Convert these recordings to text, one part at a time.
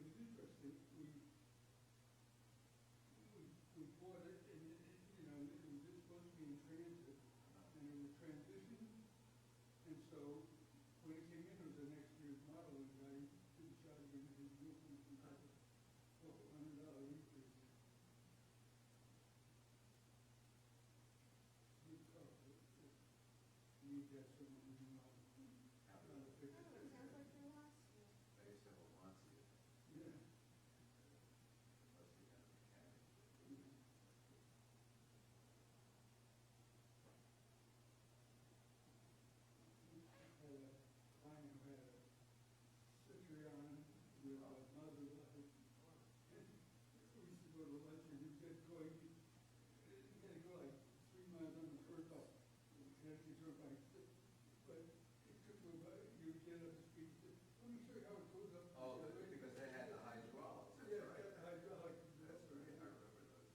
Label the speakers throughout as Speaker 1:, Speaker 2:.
Speaker 1: was interesting. We bought it, and you know, it was just supposed to be in transit, and it was transitioned. And so when it came in, it was the next year's model, and I didn't shot it in his movement and got a $1,200 increase. Good car. You need that someone who knows how to fix
Speaker 2: Oh, it
Speaker 1: it.
Speaker 2: sounds like your last one.
Speaker 3: I used to have a Lancia.
Speaker 1: Yeah.
Speaker 3: Must be kind of mechanic.
Speaker 1: Had a client who had a Citroen with a mother light. We used to go to lunch and he'd get going, he had to go like 3 miles on the first off. He actually drove by, but it took him about, you would get up to speed. Let me show you how it goes up.
Speaker 3: Oh, because they had the hydraulics, that's
Speaker 1: Yeah,
Speaker 3: right.
Speaker 1: got the hydraulic,
Speaker 3: That's
Speaker 1: that's
Speaker 3: right, I
Speaker 1: right.
Speaker 3: remember those.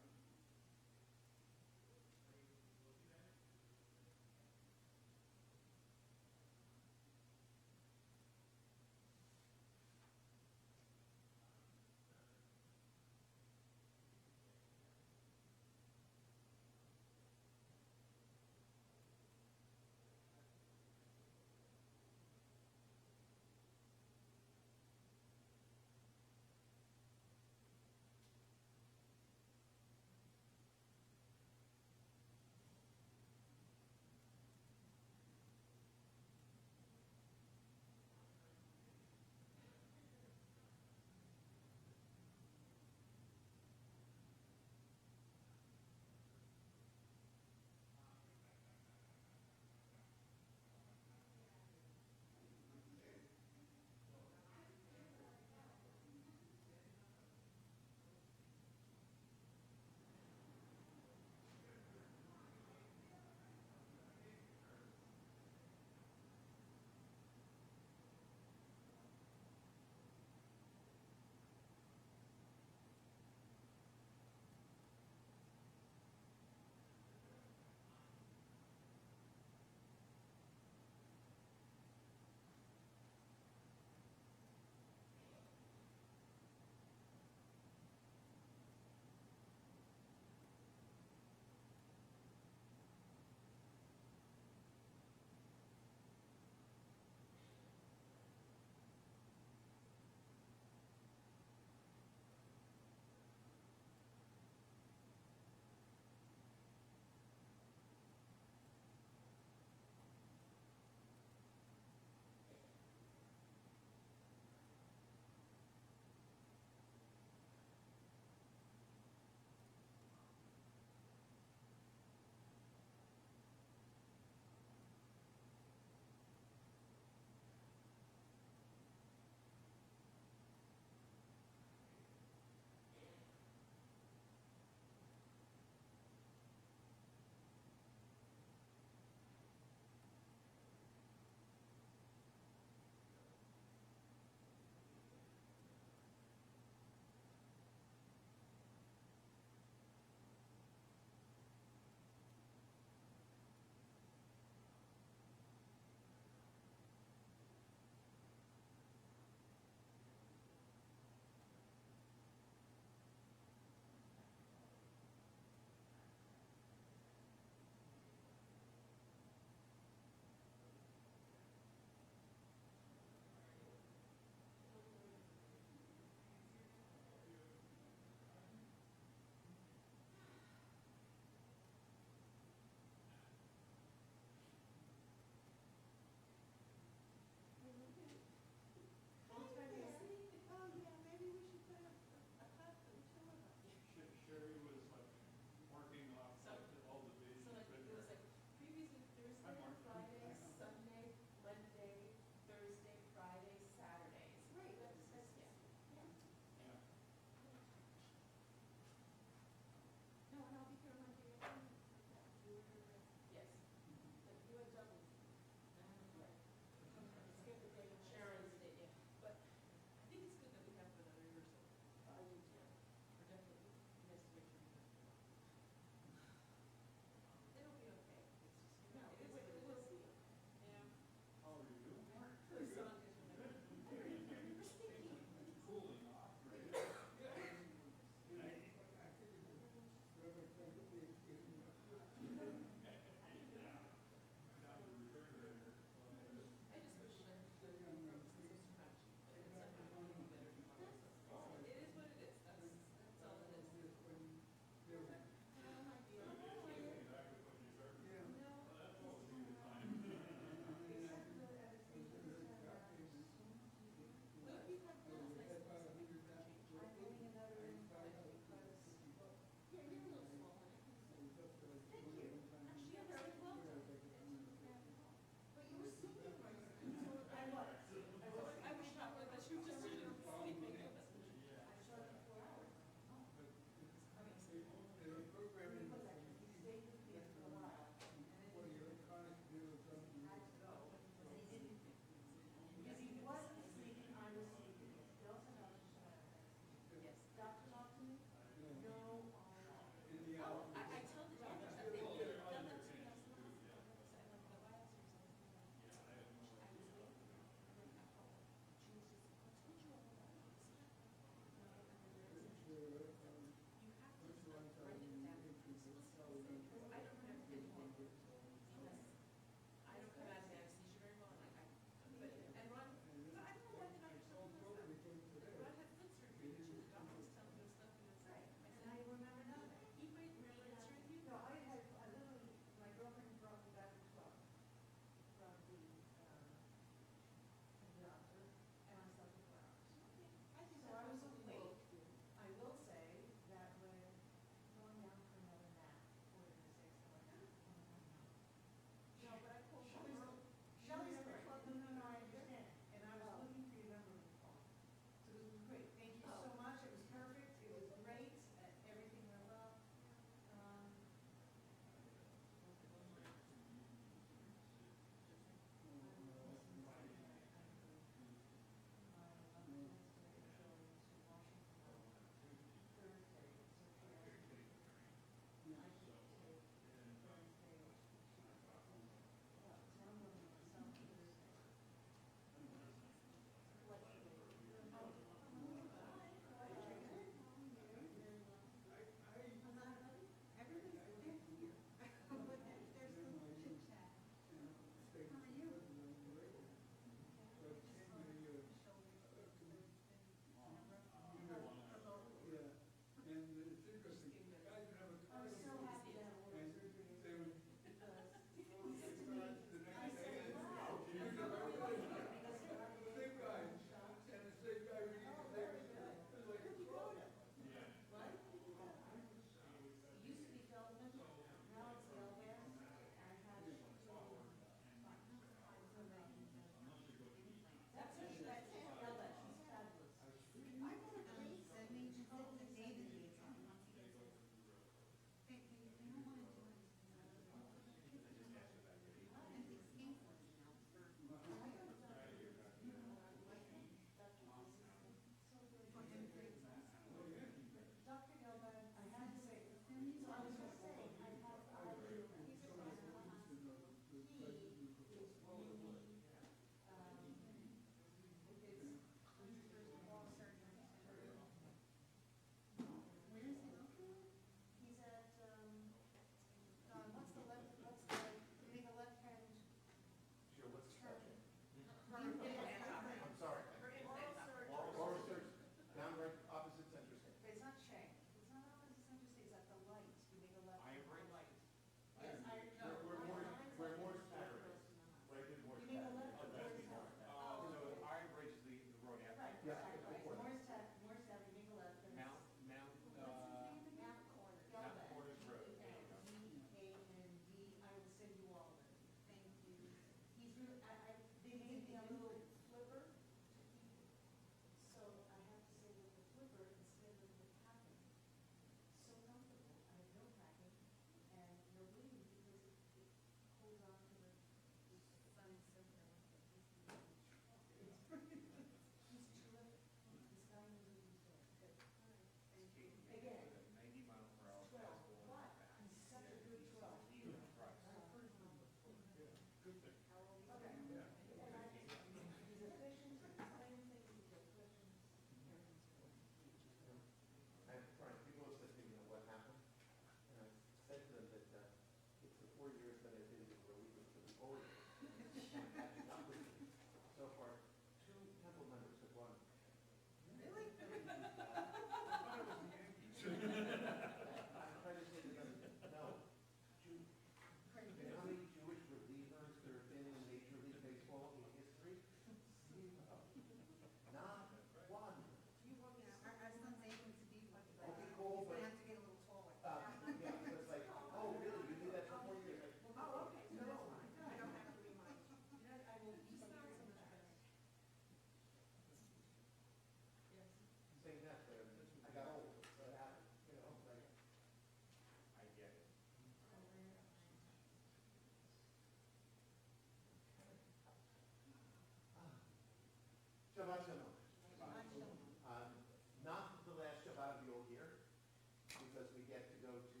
Speaker 2: get to go to,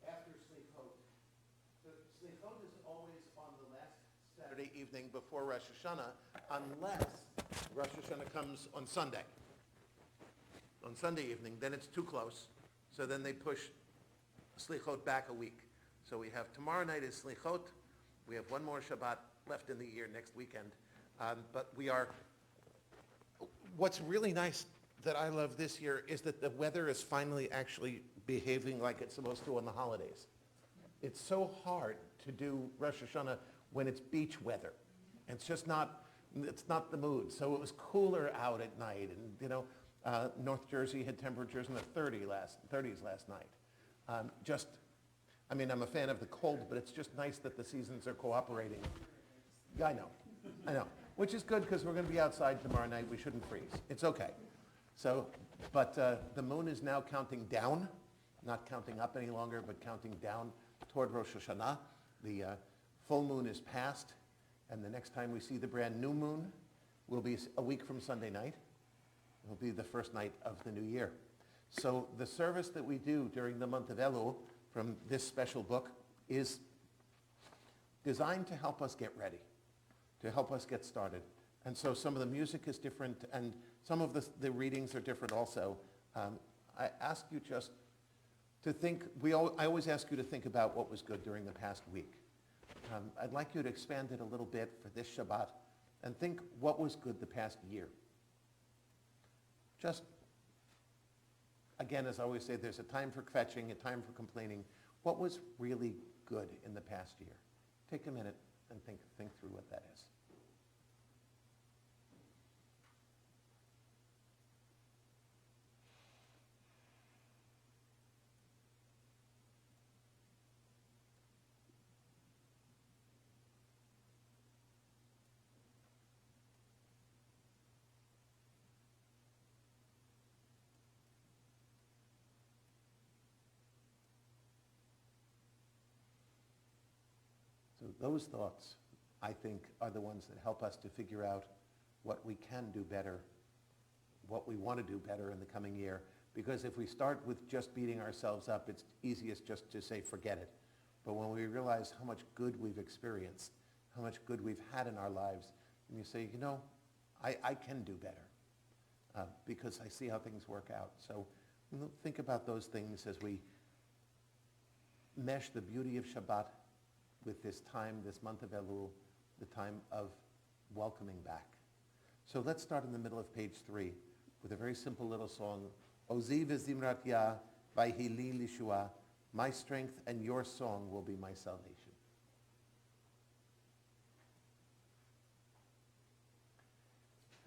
Speaker 2: after Slichot. So Slichot is always on the last Saturday evening before Rosh Hashanah, unless Rosh Hashanah comes on Sunday. On Sunday evening, then it's too close. So then they push Slichot back a week. So we have tomorrow night is Slichot. We have one more Shabbat left in the year next weekend. But what's really nice that I love this year is that the weather is finally actually behaving like it's supposed to on the holidays. It's so hard to do Rosh Hashanah when it's beach weather. It's just not the mood. So it was cooler out at night, and North Jersey had temperatures in the 30s last night. I'm a fan of the cold, but it's just nice that the seasons are cooperating. Yeah, I know. Which is good because we're going to be outside tomorrow night. We shouldn't freeze. It's okay. So, but the moon is now counting down, not counting up any longer, but counting down toward Rosh Hashanah. The full moon is past, and the next time we see the brand new moon will be a week from Sunday night. It will be the first night of the new year. So the service that we do during the month of Elul from this special book is designed to help us get ready, to help us get started. And so some of the music is different, and some of the readings are different also. I ask you just to think, I always ask you to think about what was good during the past week. I'd like you to expand it a little bit for this Shabbat and think what was good the past year. Just, again, as I always say, there's a time for kvetching, a time for complaining. What was really good in the past year? Take a minute and think through what that is. So those thoughts, I think, are the ones that help us to figure out what we can do better, what we want to do better in the coming year. Because if we start with just beating ourselves up, it's easiest just to say, forget it. But when we realize how much good we've experienced, how much good we've had in our lives, and you say, I can do better because I see how things work out. So think about those things as we mesh the beauty of Shabbat with this time, this month of Elul, the time of welcoming back. So let's start in the middle of page 3 with a very simple little song. Ozi v'zimrat yah v'hili lishua. My strength and your song will be my salvation.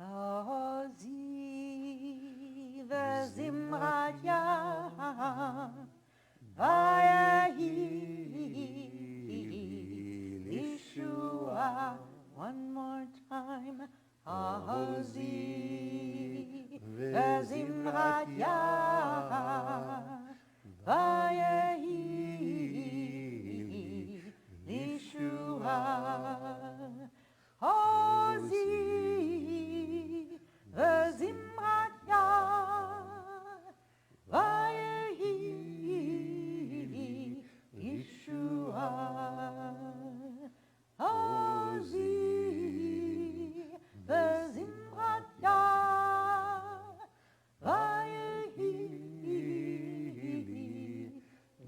Speaker 4: Ozi v'zimrat yah v'hili Yeshua, one more time. Ozi v'zimrat yah v'hili Yeshua. Ozi v'zimrat yah v'hili Yeshua. Ozi v'zimrat yah v'hili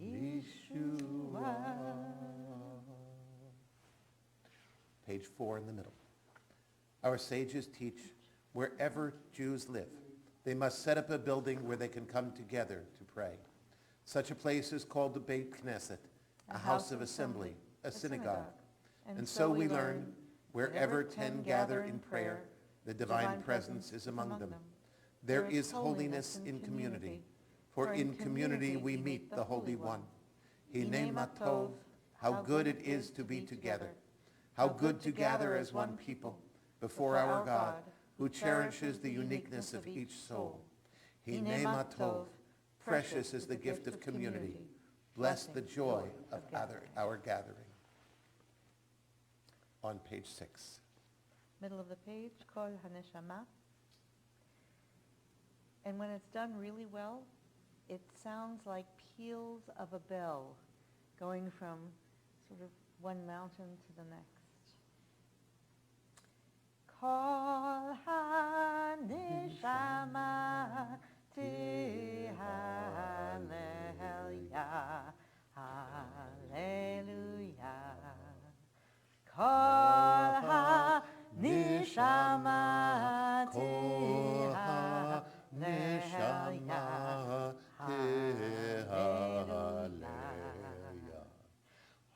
Speaker 4: Yeshua.
Speaker 2: Page 4 in the middle. Our sages teach wherever Jews live, they must set up a building where they can come together to pray. Such a place is called the Beit Knesset, a house of assembly, a synagogue. And so we learn, wherever 10 gather in prayer, the divine presence is among them. There is holiness in community, for in community we meet the Holy One. Hinei matov, how good it is to be together. How good to gather as one people before our God, who cherishes the uniqueness of each soul. Hinei matov, precious is the gift of community. Bless the joy of our gathering. On page 6.
Speaker 4: Middle of the page, Kol HaNeshama. And when it's done really well, it sounds like peals of a bell going from sort of one mountain to the next. Kol ha-neshama Hallelujah, hallelujah. Kol ha-neshama Hallelujah, hallelujah.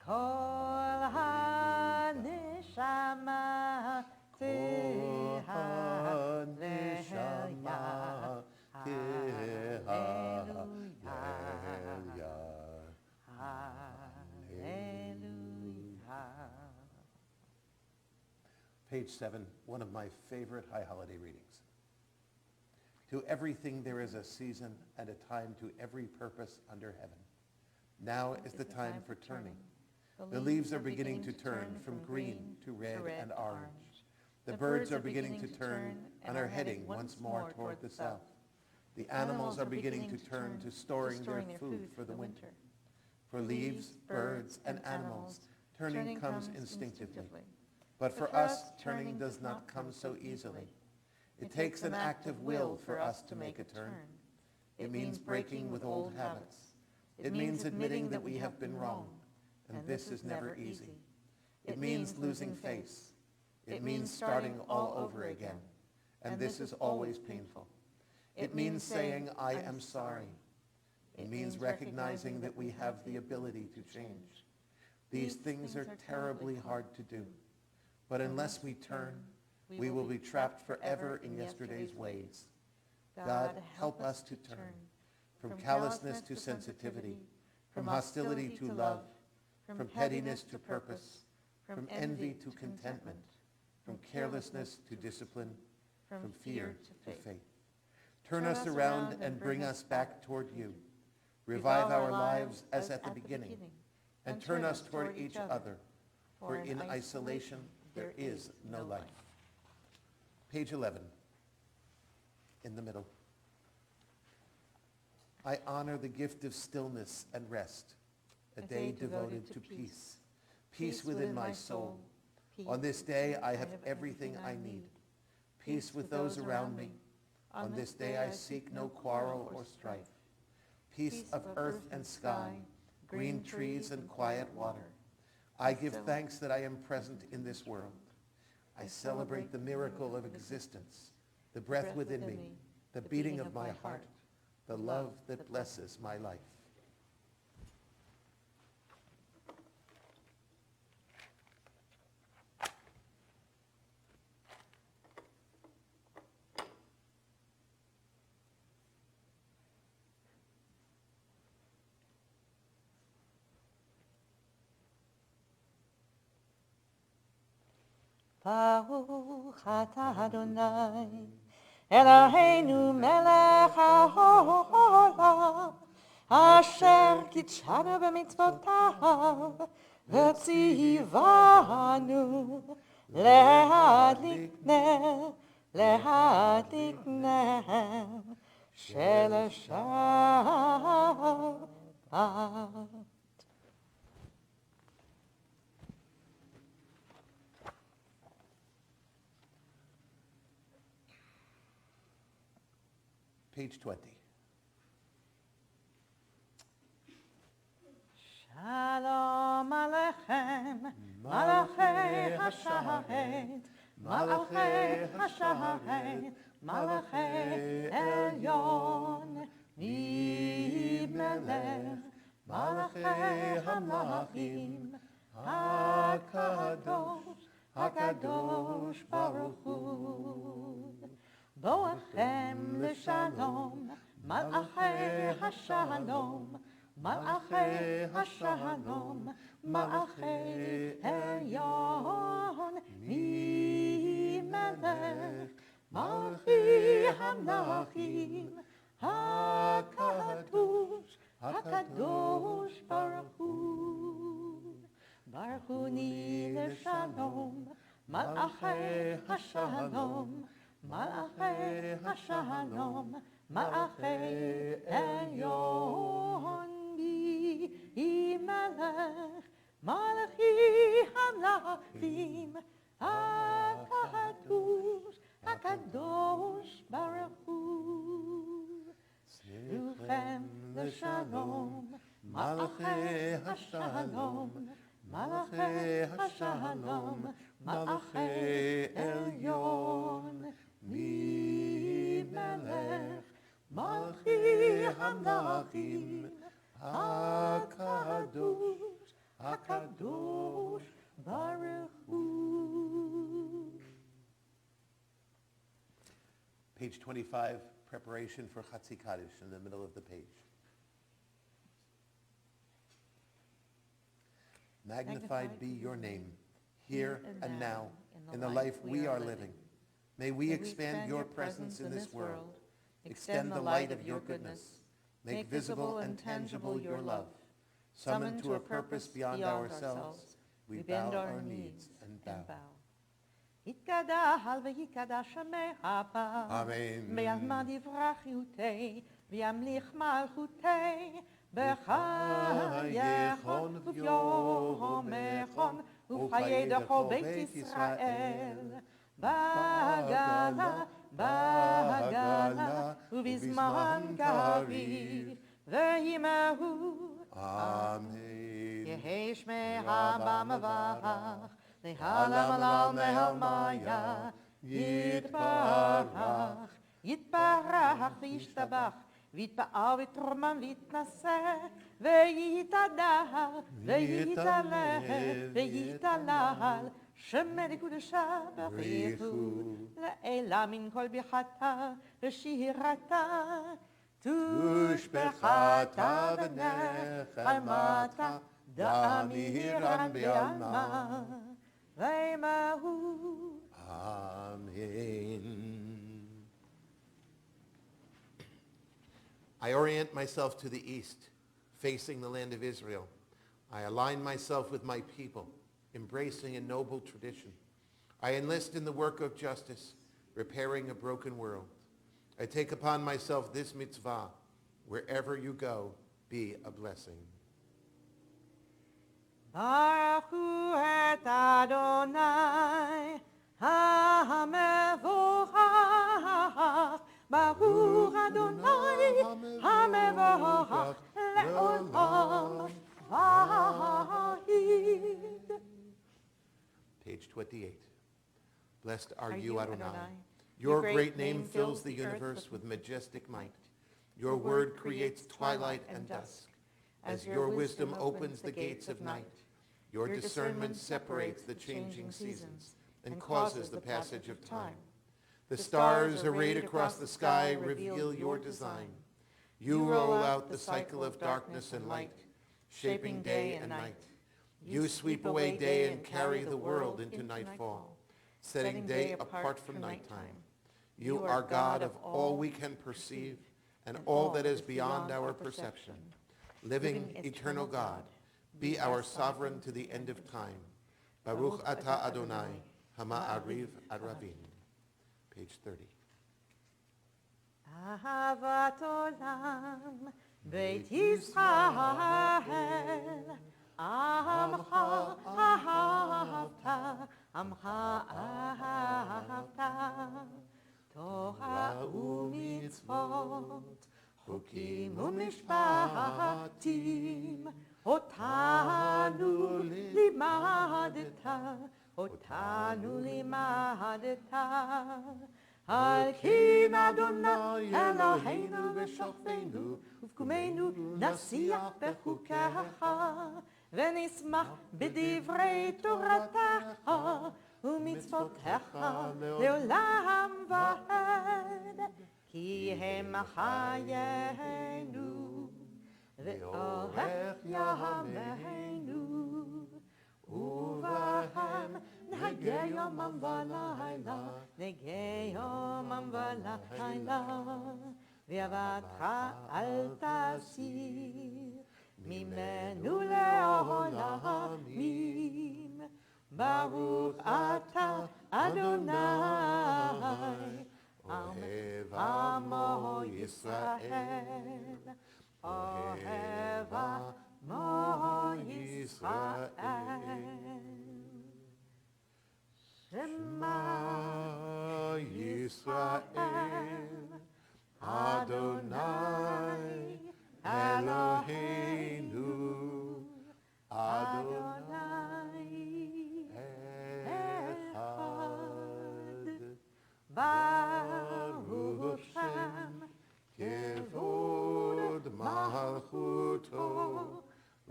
Speaker 4: Kol ha-neshama Hallelujah,
Speaker 2: Page 7, one of my favorite High Holiday readings. To everything there is a season and a time to every purpose under heaven. Now is the time for turning. The leaves are beginning to turn from green to red and orange. The birds are beginning to turn and are heading once more toward the south. The animals are beginning to turn to storing their food for the winter. For leaves, birds, and animals, turning comes instinctively. But for us, turning does not come so easily. It takes an active will for us to make a turn. It means breaking with old habits. It means admitting that we have been wrong, and this is never easy. It means losing face. It means starting all over again, and this is always painful. It means saying, I am sorry. It means recognizing that we have the ability to change. These things are terribly hard to do, but unless we turn, we will be trapped forever in yesterday's ways. God, help us to turn from callousness to sensitivity, from hostility to love, from pettiness to purpose, from envy to contentment, from carelessness to discipline, from fear to faith. Turn us around and bring us back toward you. Revive our lives as at the beginning, and turn us toward each other, for in isolation there is no life. Page 11, in the middle. I honor the gift of stillness and rest, a day devoted to peace, peace within my soul. On this day I have everything I need, peace with those around me. On this day I seek no quarrel or strife, peace of earth and sky, green trees and quiet water. I give thanks that I am present in this world. I celebrate the miracle of existence, the breath within me, the beating of my heart, the love that blesses my life.
Speaker 4: Baruch atah Adonai, Eloheinu melech haolam, asher kitshanu b'mitzvotav, v'tzivanu להדליק נר של השבת.
Speaker 2: Page 20.
Speaker 4: Shalom Aleichem, Malachei Hasharet, Malachei Hasharet, Malachei Elyon, Melech, Malachei HaMalachim, HaKadosh, HaKadosh Baruch Hu. Boachem l'shalom, Malachei Hashalom, Malachei Hashalom, Malachei Elyon, Melech, Malachi HaMalachim, HaKadosh, HaKadosh Baruch Hu. Baruch Hu ni l'shalom, Malachei Hashalom, Malachei Hashalom, מלאכי עליון בי מלך, מלכי המלכים, הקדוש, הקדוש ברוך הוא. צאוכם לשלום, מלאכי השלום, מלאכי השלום, מלאכי עליון בי מלך, מלכי המלכים, הקדוש, הקדוש ברוך הוא.
Speaker 2: Page 25, preparation for Chatzi Kaddish in the middle of the page. Magnified be your name, here and now, in the life we are living. May we expand your presence in this world, extend the light of your goodness, make visible and tangible your love. Summon to a purpose beyond ourselves, we bend our knees and bow.
Speaker 4: יתגדל ויקדש שמך בה,
Speaker 2: אמן.
Speaker 4: ביעלמא דברכיותי, וימליך מלכותי, בחייכון וביומכון, ובחיי דרכו בית ישראל. בגלה, בגלה, ובזמן קריב, וימהו.
Speaker 2: Amen.
Speaker 4: יהי שמיה במברך, להלם להלמיה, יתברך, יתברך וישתבח, ויתפאר ויתרומם ויתנשא, ויתהדר, ויתהלל, ויתהלל, שמי לקודשה בריחו, לעילה מן כל ביחתה ושירתה, תושבחתה ונחמתה, דאמירן בעלמא, וימהו.
Speaker 2: Amen. I orient myself to the east, facing the land of Israel. I align myself with my people, embracing a noble tradition. I enlist in the work of justice, repairing a broken world. I take upon myself this mitzvah. Wherever you go, be a blessing.
Speaker 4: ברכו את אדוני המבורך, ברוך אדוני המבורך לעולם ועד.
Speaker 2: Page 28. Blessed are you, Adonai. Your great name fills the universe with majestic might. Your word creates twilight and dusk. As your wisdom opens the gates of night, your discernment separates the changing seasons and causes the passage of time. The stars arrayed across the sky reveal your design. You roll out the cycle of darkness and light, shaping day and night. You sweep away day and carry the world into nightfall, setting day apart from nighttime. You are God of all we can perceive and all that is beyond our perception. Living, eternal God, be our sovereign to the end of time. Baruch atah Adonai, hama'ariv arabim. Page 30.
Speaker 4: אהבת עולם, בית ישראל, עמך אהבת, עמך אהבת, תורה ומצוות, חוקים ומשפטים, אותנו לימדת, אותנו לימדת. על כן אדוני אלוהינו ושופטנו ובקומנו נשיח בחוקיך ונשמח בדברי תורתך ומצוותיך לעולם ועד, כי הם חיינו ואורך ימינו, ובהם נהגה יומם ולילה, נהגה יומם ולילה, ועבדך אל תסיר ממנו לעולמים. ברוך אתה אדוני אוהב עמו ישראל.
Speaker 2: Yisrael,
Speaker 4: Ohev Amo Yisrael. Shema
Speaker 2: Yisrael, Adonai Eloheinu, Adonai Echad, Baruch Shem, Kevod Malchuto,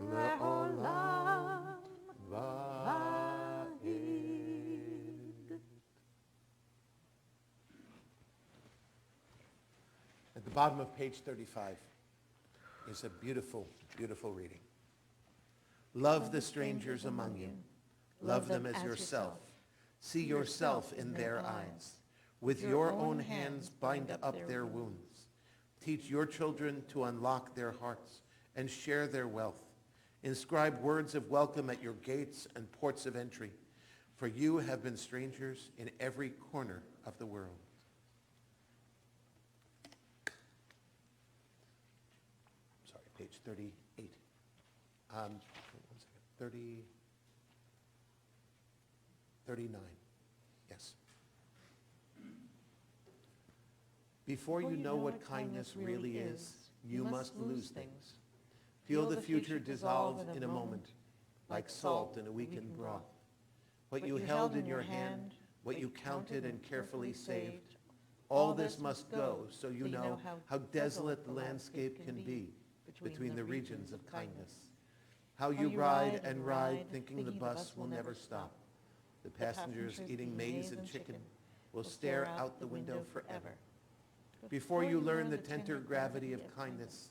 Speaker 2: Le'olam Va'ed. At the bottom of page 35 is a beautiful, beautiful reading. Love the strangers among you. Love them as yourself. See yourself in their eyes. With your own hands bind up their wounds. Teach your children to unlock their hearts and share their wealth. Inscribe words of welcome at your gates and ports of entry, for you have been strangers in every corner of the world. Sorry, page 38. 39. Yes. Before you know what kindness really is, you must lose things. Feel the future dissolve in a moment, like salt in a weakened broth. What you held in your hand, what you counted and carefully saved, all this must go so you know how desolate the landscape can be between the regions of kindness. How you ride and ride thinking the bus will never stop. The passengers eating maize and chicken will stare out the window forever. Before you learn the tender gravity of kindness,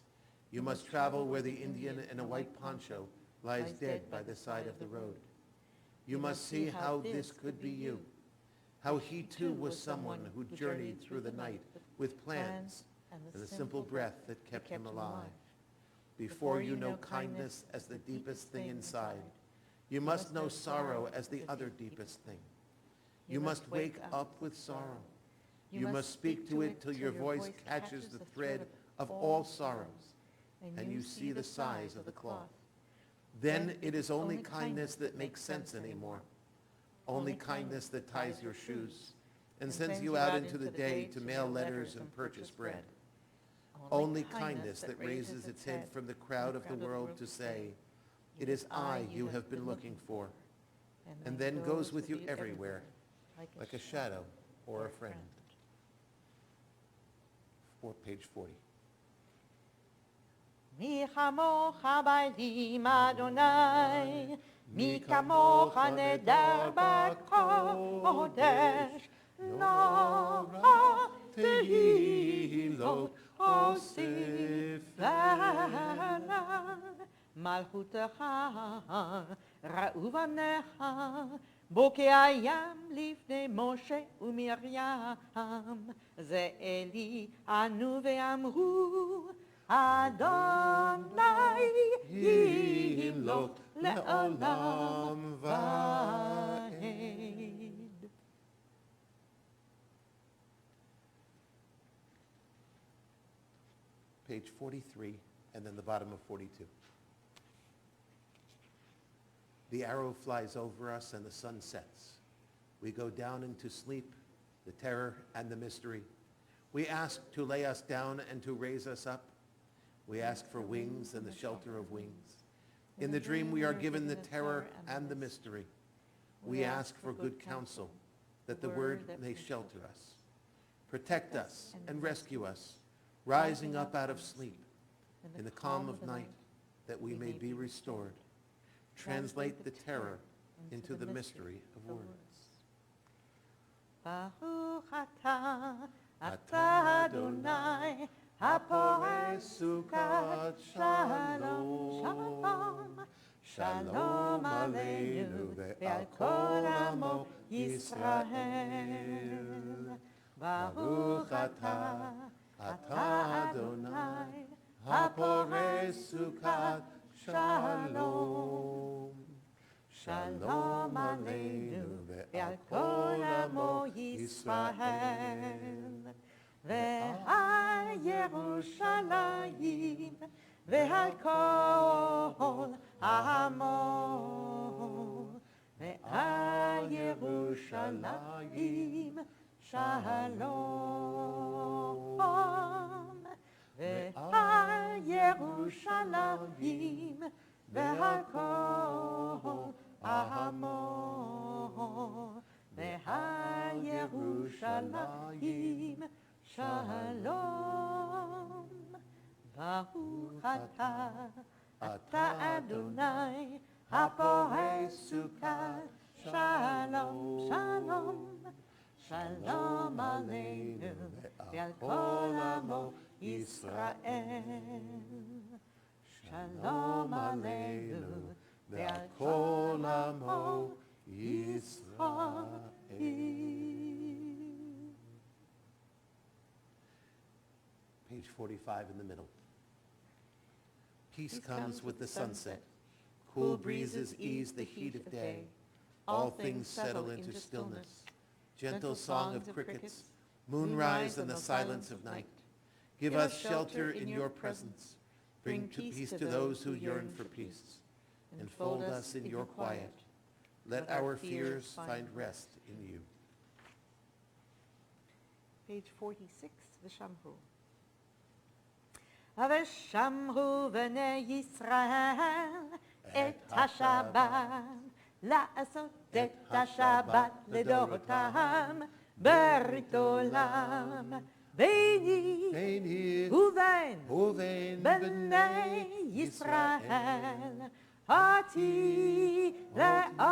Speaker 2: you must travel where the Indian in a white poncho lies dead by the side of the road. You must see how this could be you, how he too was someone who journeyed through the night with plans and the simple breath that kept him alive. Before you know kindness as the deepest thing inside, you must know sorrow as the other deepest thing. You must wake up with sorrow. You must speak to it till your voice catches the thread of all sorrows, and you see the size of the cloth. Then it is only kindness that makes sense anymore, only kindness that ties your shoes and sends you out into the day to mail letters and purchase bread. Only kindness that raises its head from the crowd of the world to say, "It is I you have been looking for," and then goes with you everywhere, like a shadow or a friend. Page 40.
Speaker 4: מי כמוך בעלים אדוני, מי כמוך נדר בקודש, נורא תהילות אוסיף לנו. מלכותך ראו בניך, בוקע הים לפני משה ומרים, זה אלי ענו ואמרו, אדוני ימלוך לעולם ועד.
Speaker 2: Page 43, and then the bottom of 42. The arrow flies over us and the sun sets. We go down into sleep, the terror and the mystery. We ask to lay us down and to raise us up. We ask for wings and the shelter of wings. In the dream we are given the terror and the mystery. We ask for good counsel, that the word may shelter us. Protect us and rescue us, rising up out of sleep, in the calm of night, that we may be restored. Translate the terror into the mystery of words.
Speaker 4: Baruch atah Adonai, הפורש סוכת שלום, שלום עלינו ועל כל עמו ישראל. ברוך אתה, אתה אדוני, הפורש סוכת שלום. שלום עלינו ועל כל עמו ישראל. והיה ירושלים ועל כל עמו ועל ירושלים שלום ועל ירושלים ועל כל עמו ועל ירושלים שלום. ברוך אתה אדוני הפורש סוכה שלום שלום שלום עלינו ועל כל עמו ישראל שלום עלינו ועל כל עמו ישראל.
Speaker 2: Page 45 in the middle. Peace comes with the sunset. Cool breezes ease the heat of day. All things settle into stillness. Gentle song of crickets, moonrise and the silence of night. Give us shelter in your presence. Bring peace to those who yearn for peace. Enfold us in your quiet. Let our fears find rest in you.
Speaker 4: Page 46, Vishamhu. ושמרו בני ישראל את השבת, לעשות את השבת לדורותם, ברית עולם ביני ובין בני ישראל, אותי לעולם.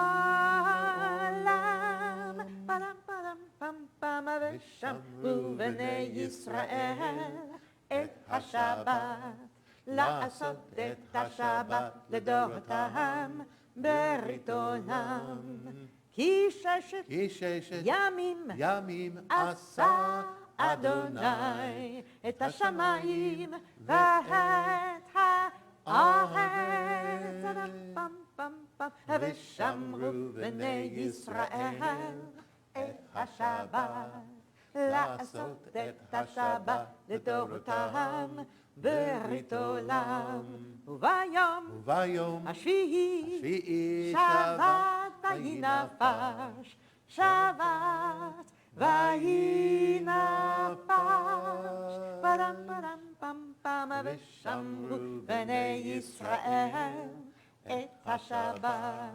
Speaker 4: פדם פדם פם פם ושמרו בני ישראל את השבת, לעשות את השבת לדורותם, ברית עולם. כי ששת ימים עשה אדוני את השמיים ואת הארץ. פם פם פם ושמרו בני ישראל את השבת, לעשות את השבת לדורותם, ברית עולם. וביום השביעי שבת ויהי נפש, שבת ויהי נפש. פדם פדם פם פם ושמרו בני ישראל את השבת,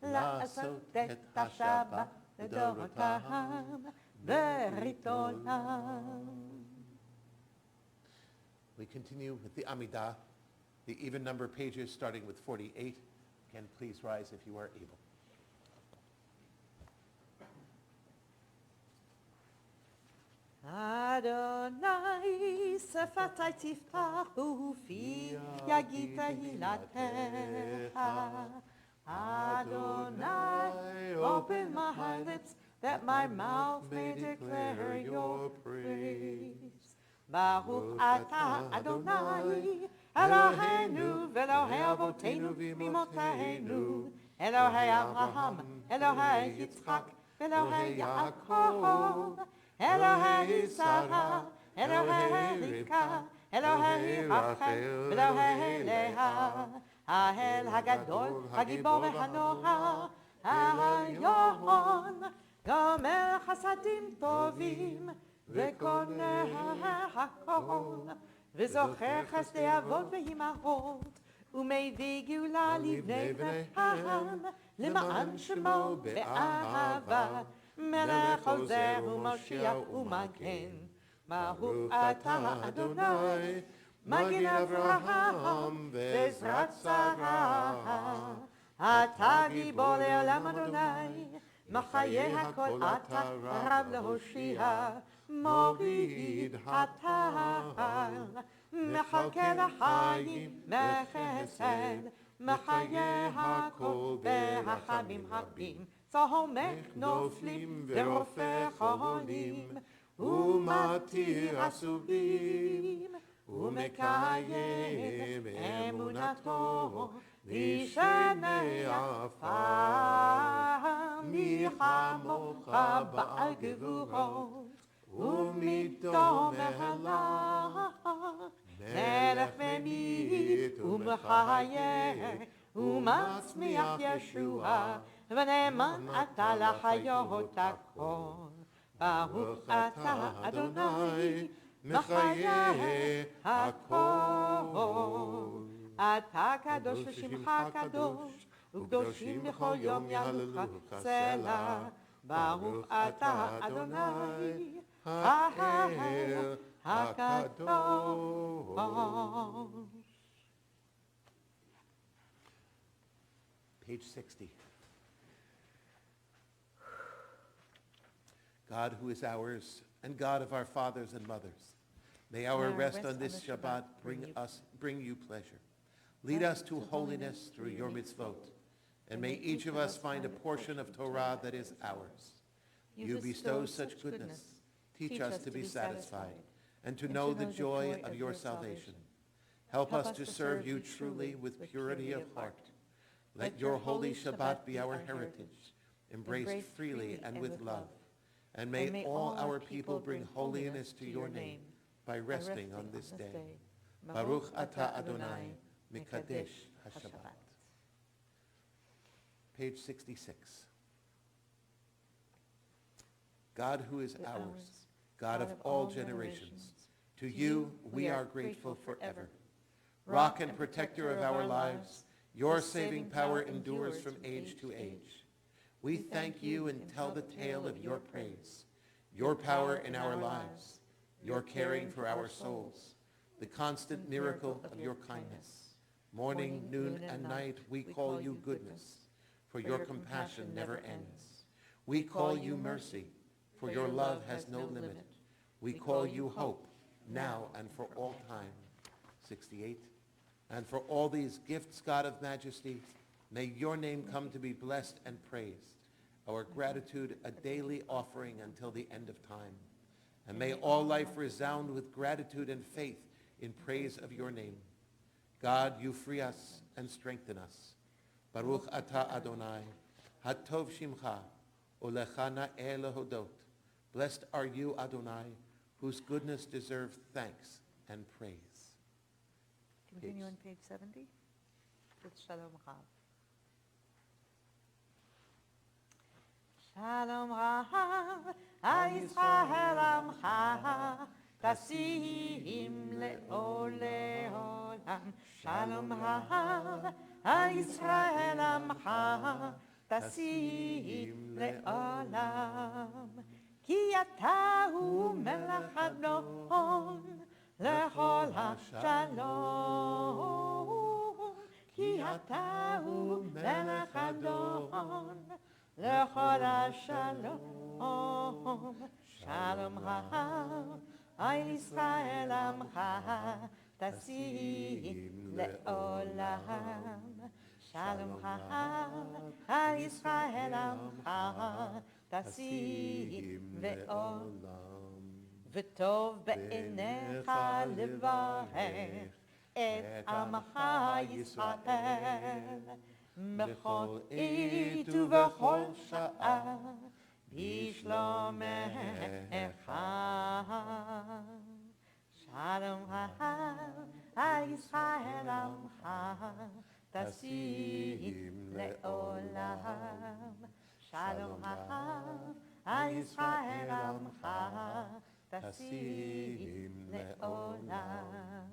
Speaker 4: לעשות את השבת לדורותם, ברית עולם.
Speaker 2: We continue with the Amidah, the even number pages starting with 48. Again, please rise if you are able.
Speaker 4: Adonai שפתי תפתח ופי יגיד תהילתך. Adonai, open my lips that my mouth may declare your praise. Baruch atah Adonai, Eloheinu ve'Elohei avotenu v'imotenu, Elohei Avraham, Elohei Yitzchak, ve'Elohei Yaakov, Elohei Sarah, Elohei Rivka, Elohei Rachel, ve'Elohei Leah, האל הגדול, הגיבור והנורא, העליון, גומר חסדים טובים, וקונה הכל, וזוכר חסדי אבות ואימהות, ומביא גאולה לבני העם, למען שמו באהבה, מלך עוזר ומושיע ומגן. ברוך אתה אדוני, מגן אברהם ועזרת שרה. אתה גיבור לעולם אדוני, מחיה הכל אתה רב להושיע. מוריד הטל, מחכה לחיים בחסד, מחיה הכל ברחמים רבים. צומח נופלים ורופא חולים, ומתיר אסורים, ומקיים אמונתו לשני עפר. מי כמוך בעל גבורות
Speaker 2: ומיתו מהלך, מלך ממית ומחיה, ומצמיח ישועה, ונאמן אתה לחיות הכל. ברוך אתה אדוני, מחיה הכל. אתה קדוש ושמך קדוש, וקדושים בכל יום יעלוך סלע. ברוך אתה אדוני, האל הקדוש. Page 60. God who is ours and God of our fathers and mothers, may our rest on this Shabbat bring you pleasure. Lead us to holiness through your mitzvot, and may each of us find a portion of Torah that is ours. You bestow such goodness. Teach us to be satisfied and to know the joy of your salvation. Help us to serve you truly with purity of heart. Let your holy Shabbat be our heritage, embraced freely and with love. And may all our people bring holiness to your name by resting on this day. Baruch atah Adonai, Mikadesh HaShabbat. Page 66. God who is ours, God of all generations, to you we are grateful forever. Rock and protector of our lives, your saving power endures from age to age. We thank you and tell the tale of your praise, your power in our lives, your caring for our souls, the constant miracle of your kindness. Morning, noon, and night we call you goodness, for your compassion never ends. We call you mercy, for your love has no limit. We call you hope, now and for all time. 68. And for all these gifts, God of majesty, may your name come to be blessed and praised. Our gratitude a daily offering until the end of time. And may all life resound with gratitude and faith in praise of your name. God, you free us and strengthen us. Baruch atah Adonai, hatov shimcha, ulecha na'eh lehodot. Blessed are you, Adonai, whose goodness deserves thanks and praise.
Speaker 4: Continue on page 70 with Shalom Rav. Shalom Rav, al Yisrael amcha, tasim le'ol le'olam. Shalom Rav, al Yisrael amcha, tasim le'olam. Ki ata hu melech adon, lechol ha-shalom. Ki ata hu melech adon, lechol ha-shalom. Shalom Rav, al Yisrael amcha, tasim le'olam. Shalom Rav, al Yisrael amcha, tasim le'olam. V'tov be'enecha levarech et amcha Yisrael b'chol עת ובכל שעה בשלומך. Shalom Rav, al Yisrael amcha, tasim le'olam. Shalom Rav, al Yisrael amcha, tasim le'olam.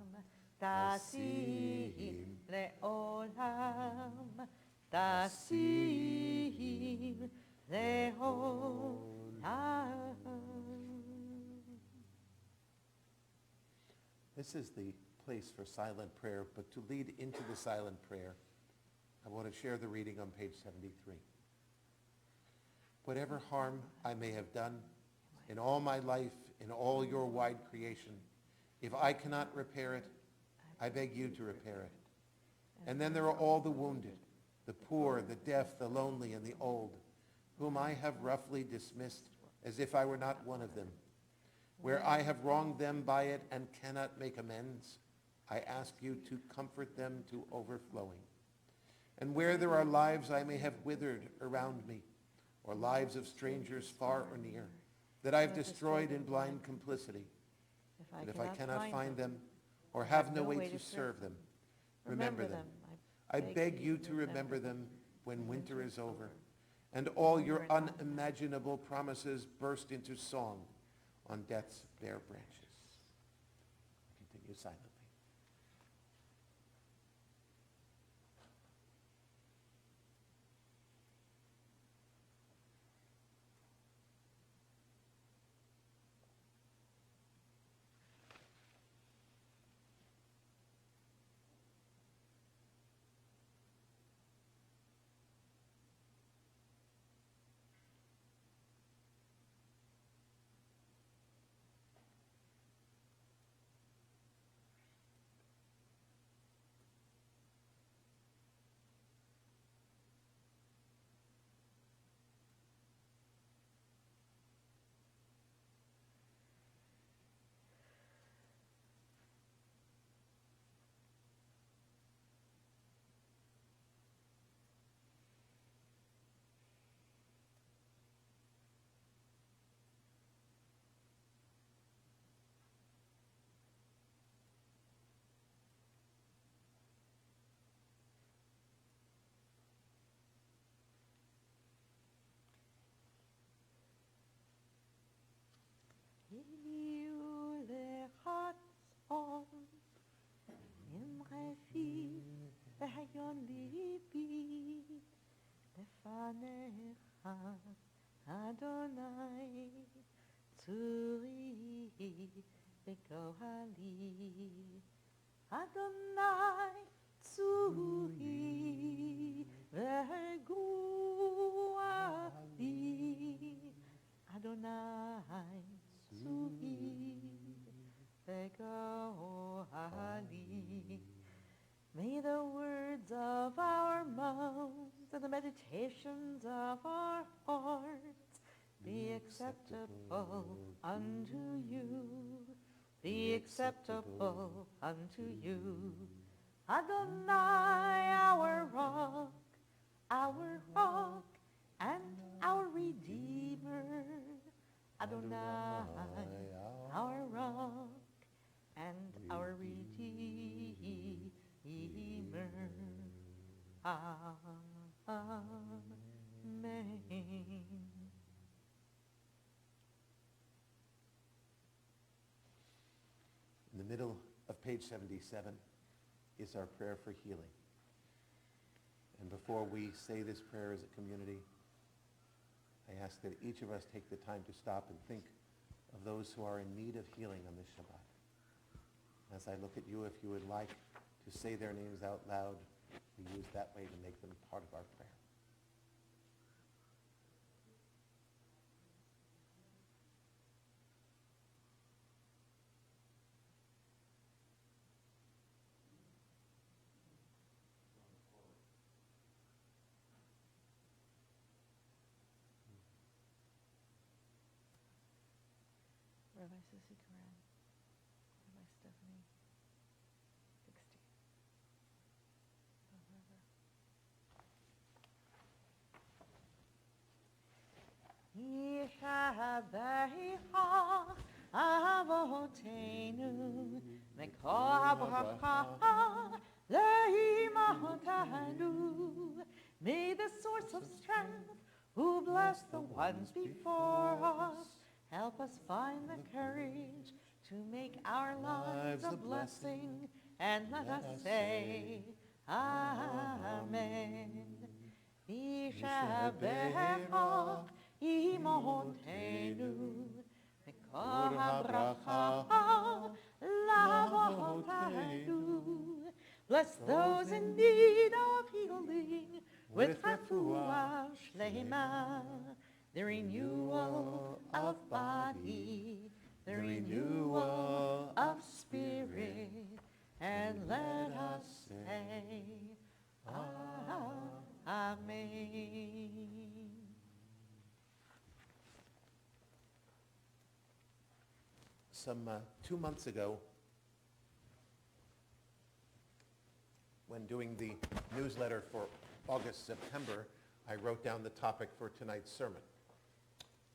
Speaker 4: Tasim le'olam. Tasim le'olam.
Speaker 2: This is the place for silent prayer, but to lead into the silent prayer, I want to share the reading on page 73. Whatever harm I may have done in all my life, in all your wide creation, if I cannot repair it, I beg you to repair it. And then there are all the wounded, the poor, the deaf, the lonely, and the old, whom I have roughly dismissed as if I were not one of them. Where I have wronged them by it and cannot make amends, I ask you to comfort them to overflowing. And where there are lives I may have withered around me, or lives of strangers far or near, that I've destroyed in blind complicity. And if I cannot find them, or have no way to serve them, remember them. I beg you to remember them when winter is over, and all your unimaginable promises burst into song on death's bare branches. Continue silently.
Speaker 4: הגיעו לחצון, נמרפי והיון ליבי, לפניך, אדוני, צורי וגואלי. אדוני, צורי וגואלי. Adonai, Tzuri, Vegoali. May the words of our mouths and the meditations of our hearts be acceptable unto you, be acceptable unto you. Adonai, our rock, and our Redeemer. Adonai, our rock and our Redeemer. Amen.
Speaker 2: In the middle of page 77 is our prayer for healing. And before we say this prayer as a community, I ask that each of us take the time to stop and think of those who are in need of healing on this Shabbat. As I look at you, if you would like to say their names out loud, we use that way to make them part of our prayer.
Speaker 4: Rabbi Sissy Coran, Rabbi Stephanie, 60. Yishabecha avoteinu mekol habracha leimotanu. May the source of strength, who blessed the ones before us, help us find the courage to make our lives a blessing, and let us say, Amen. Yishabecha imotenu, mekol habracha lavotanu. Bless those in need of healing with refuah shlema, the renewal of body, the renewal of spirit, and let us say, Amen.
Speaker 2: Some 2 months ago, when doing the newsletter for August, September, I wrote down the topic for tonight's sermon.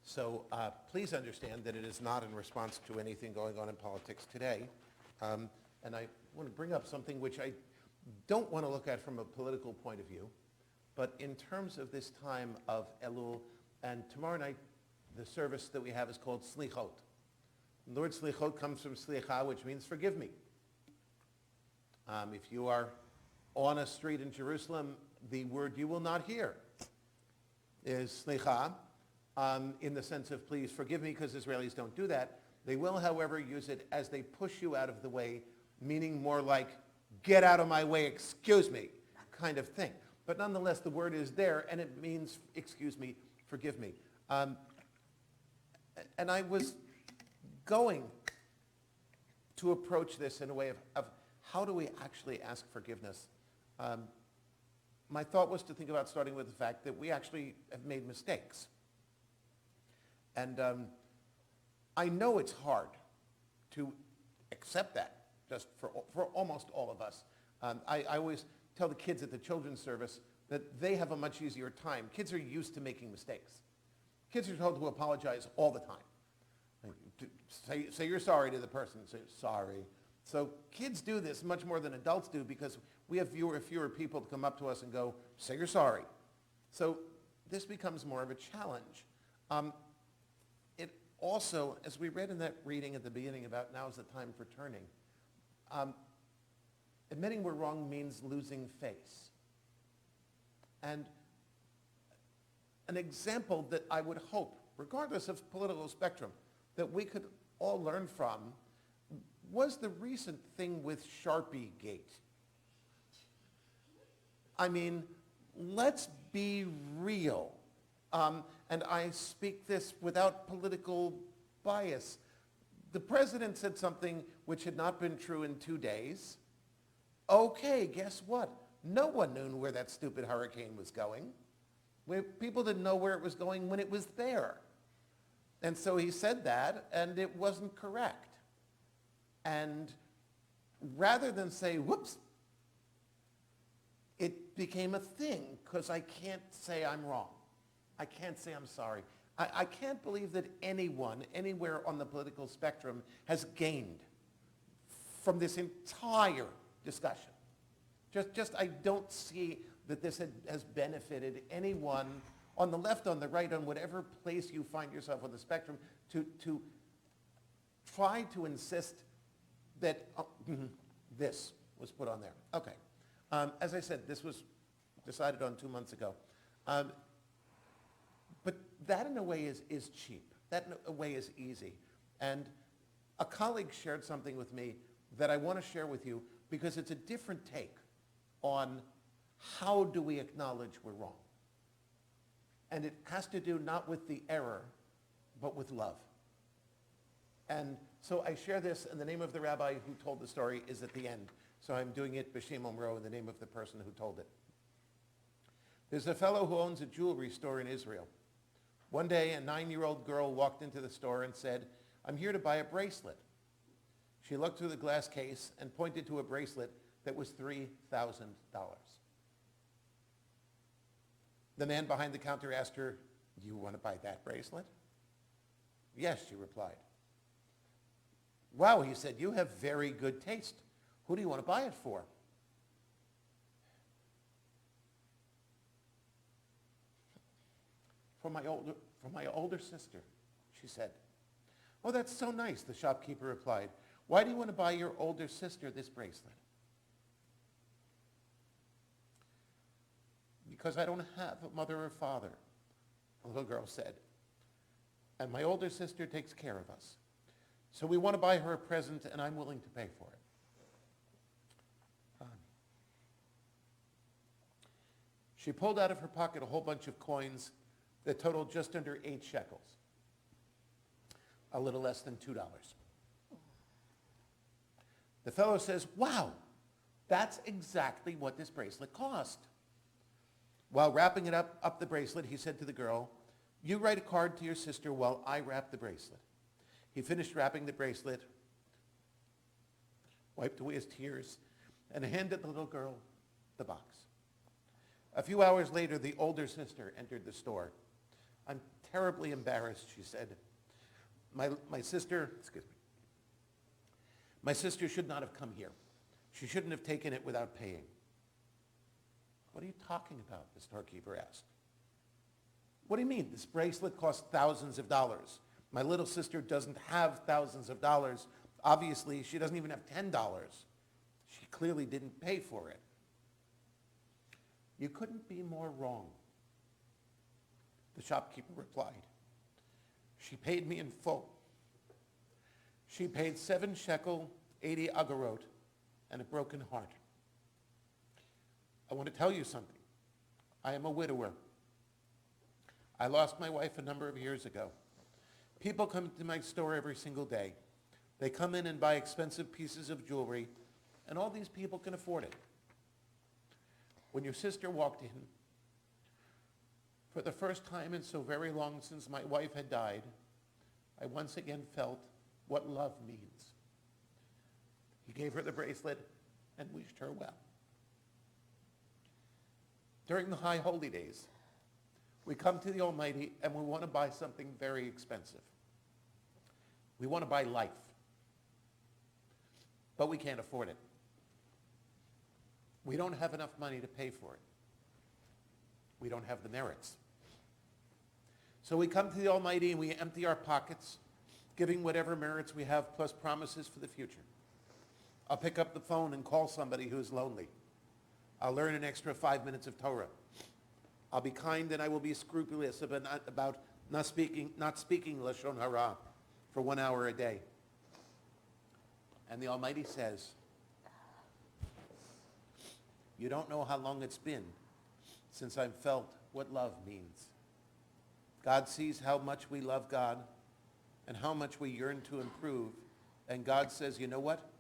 Speaker 2: So please understand that it is not in response to anything going on in politics today. And I want to bring up something which I don't want to look at from a political point of view, but in terms of this time of Elul, and tomorrow night the service that we have is called Slichot. The word Slichot comes from Slicha, which means forgive me. If you are on a street in Jerusalem, the word you will not hear is Slicha, in the sense of please forgive me, because Israelis don't do that. They will, however, use it as they push you out of the way, meaning more like, get out of my way, excuse me, kind of thing. But nonetheless, the word is there, and it means, excuse me, forgive me. And I was going to approach this in a way of how do we actually ask forgiveness? My thought was to think about starting with the fact that we actually have made mistakes. And I know it's hard to accept that, just for almost all of us. I always tell the kids at the children's service that they have a much easier time. Kids are used to making mistakes. Kids are told to apologize all the time. Say you're sorry to the person, say sorry. So kids do this much more than adults do because we have fewer people to come up to us and go, say you're sorry. So this becomes more of a challenge. It also, as we read in that reading at the beginning about now is the time for turning, admitting we're wrong means losing face. And an example that I would hope, regardless of political spectrum, that we could all learn from was the recent thing with Sharpie Gate. I mean, let's be real. And I speak this without political bias. The president said something which had not been true in 2 days. Okay, guess what? No one knew where that stupid hurricane was going. People didn't know where it was going when it was there. And so he said that, and it wasn't correct. And rather than say, whoops, it became a thing, because I can't say I'm wrong. I can't say I'm sorry. I can't believe that anyone, anywhere on the political spectrum, has gained from this entire discussion. I don't see that this has benefited anyone on the left, on the right, on whatever place you find yourself on the spectrum, to try to insist that this was put on there. Okay. As I said, this was decided on 2 months ago. But that in a way is cheap. That in a way is easy. And a colleague shared something with me that I want to share with you because it's a different take on how do we acknowledge we're wrong. And it has to do not with the error, but with love. And so I share this, and the name of the rabbi who told the story is at the end. So I'm doing it b'shem omro in the name of the person who told it. There's a fellow who owns a jewelry store in Israel. One day, a 9-year-old girl walked into the store and said, I'm here to buy a bracelet. She looked through the glass case and pointed to a bracelet that was $3,000. The man behind the counter asked her, do you want to buy that bracelet? Yes, she replied. Wow, he said, you have very good taste. Who do you want to buy it for? For my older sister, she said. Oh, that's so nice, the shopkeeper replied. Why do you want to buy your older sister this bracelet? Because I don't have a mother or father, the little girl said. And my older sister takes care of us. So we want to buy her a present, and I'm willing to pay for it. She pulled out of her pocket a whole bunch of coins that totaled just under 8 shekels, a little less than $2. The fellow says, wow, that's exactly what this bracelet cost. While wrapping it up the bracelet, he said to the girl, you write a card to your sister while I wrap the bracelet. He finished wrapping the bracelet, wiped away his tears, and handed the little girl the box. A few hours later, the older sister entered the store. I'm terribly embarrassed. She said, my sister, excuse me, my sister should not have come here. She shouldn't have taken it without paying. What are you talking about? The storekeeper asked. What do you mean? This bracelet costs thousands of dollars. My little sister doesn't have thousands of dollars. Obviously, she doesn't even have $10. She clearly didn't pay for it. You couldn't be more wrong, the shopkeeper replied. She paid me in full. She paid 7 shekel, 80 agarot, and a broken heart. I want to tell you something. I am a widower. I lost my wife a number of years ago. People come to my store every single day. They come in and buy expensive pieces of jewelry, and all these people can afford it. When your sister walked in, for the first time in so very long since my wife had died, I once again felt what love means. He gave her the bracelet and wished her well. During the high holy days, we come to the Almighty and we want to buy something very expensive. We want to buy life, but we can't afford it. We don't have enough money to pay for it. We don't have the merits. So we come to the Almighty and we empty our pockets, giving whatever merits we have plus promises for the future. I'll pick up the phone and call somebody who's lonely. I'll learn an extra 5 minutes of Torah. I'll be kind and I will be scrupulous about not speaking Lashon Hara for 1 hour a day. And the Almighty says, you don't know how long it's been since I've felt what love means. God sees how much we love God and how much we yearn to improve. And God says, you know what?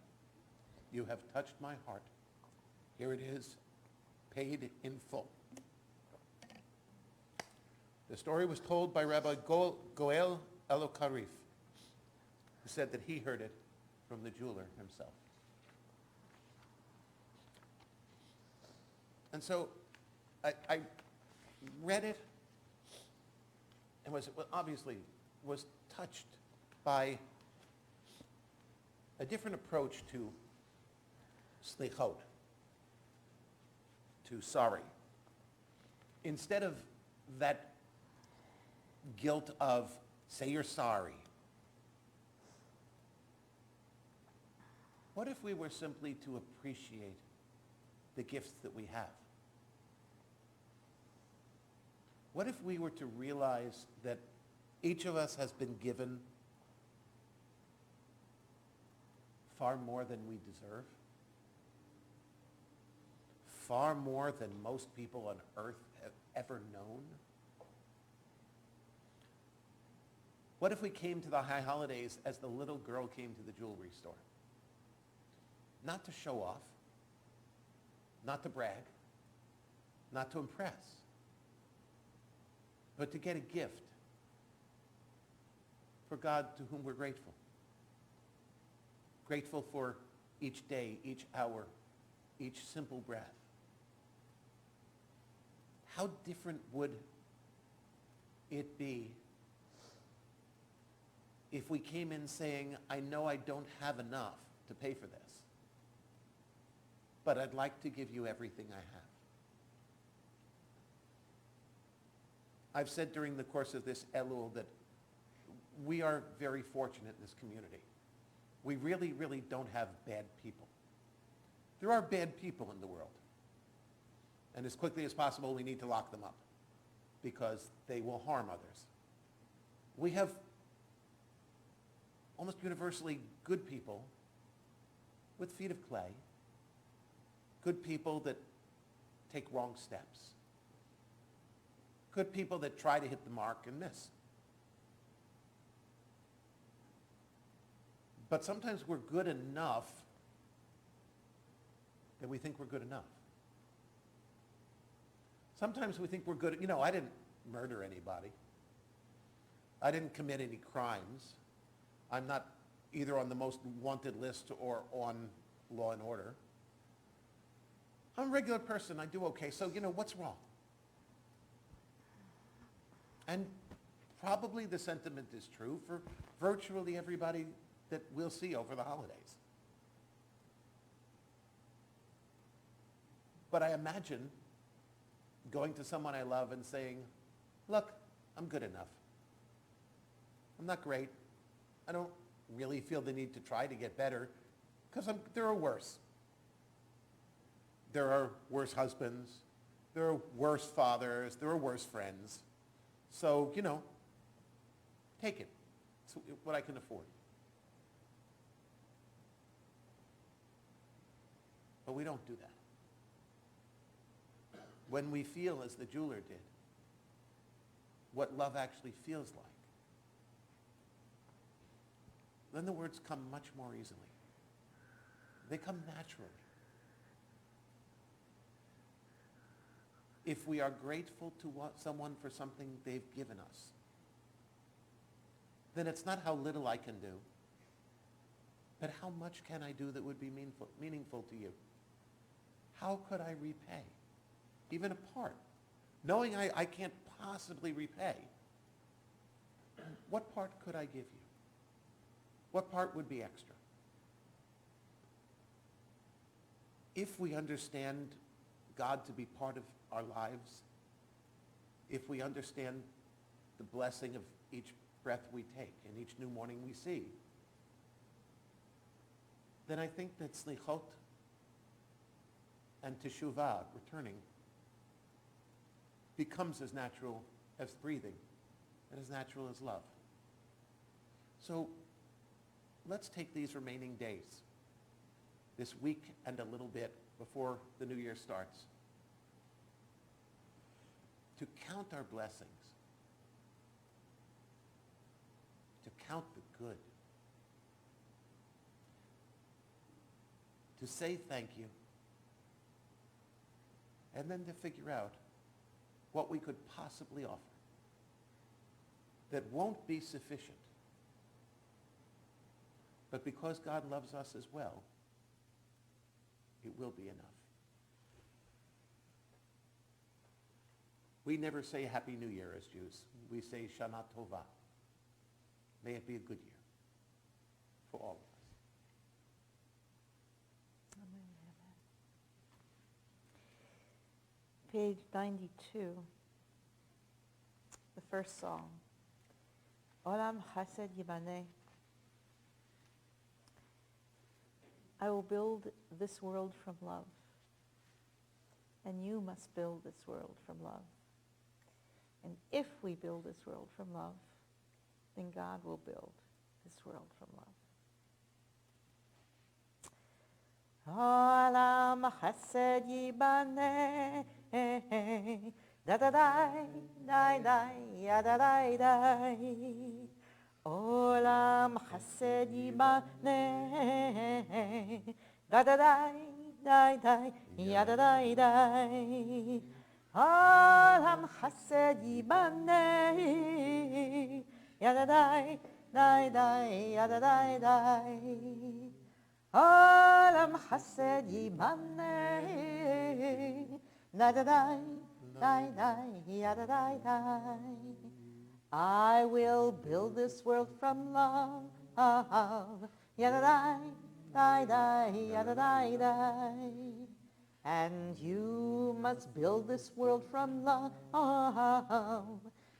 Speaker 2: You have touched my heart. Here it is, paid in full. The story was told by Rabbi Goel Elokarif, who said that he heard it from the jeweler himself. And so I read it and obviously was touched by a different approach to slichot, to sorry. Instead of that guilt of, say you're sorry, what if we were simply to appreciate the gifts that we have? What if we were to realize that each of us has been given far more than we deserve? Far more than most people on earth have ever known? What if we came to the high holidays as the little girl came to the jewelry store? Not to show off, not to brag, not to impress, but to get a gift for God to whom we're grateful. Grateful for each day, each hour, each simple breath. How different would it be if we came in saying, I know I don't have enough to pay for this, but I'd like to give you everything I have. I've said during the course of this Elul that we are very fortunate in this community. We really, really don't have bad people. There are bad people in the world. And as quickly as possible, we need to lock them up because they will harm others. We have almost universally good people with feet of clay, good people that take wrong steps, good people that try to hit the mark and miss. But sometimes we're good enough that we think we're good enough. Sometimes we think we're good, I didn't murder anybody. I didn't commit any crimes. I'm not either on the most wanted list or on Law and Order. I'm a regular person. I do okay. So, what's wrong? And probably the sentiment is true for virtually everybody that we'll see over the holidays. But I imagine going to someone I love and saying, look, I'm good enough. I'm not great. I don't really feel the need to try to get better because there are worse. There are worse husbands. There are worse fathers. There are worse friends. So, take it. It's what I can afford. But we don't do that. When we feel as the jeweler did, what love actually feels like, then the words come much more easily. They come naturally. If we are grateful to someone for something they've given us, then it's not how little I can do, but how much can I do that would be meaningful to you? How could I repay? Even a part. Knowing I can't possibly repay, what part could I give you? What part would be extra? If we understand God to be part of our lives, if we understand the blessing of each breath we take and each new morning we see, then I think that slichot and teshuvah, returning, becomes as natural as breathing and as natural as love. So let's take these remaining days, this week and a little bit before the new year starts, to count our blessings, to count the good, to say thank you, and then to figure out what we could possibly offer that won't be sufficient. But because God loves us as well, it will be enough. We never say Happy New Year as Jews. We say Shana Tova. May it be a good year for all of us.
Speaker 4: Page 92, the first song. Olam Chesed Yibaneh. I will build this world from love, and you must build this world from love. And if we build this world from love, then God will build this world from love. Olam Chesed Yibaneh. Da da da da da ya da da da. Olam Chesed Yibaneh. Da da da da da ya da da da. Olam Chesed Yibaneh. Ya da da da da ya da da da. Olam Chesed Yibaneh. Da da da da da ya da da da. I will build this world from love. Ya da da da da ya da da da. And you must build this world from love.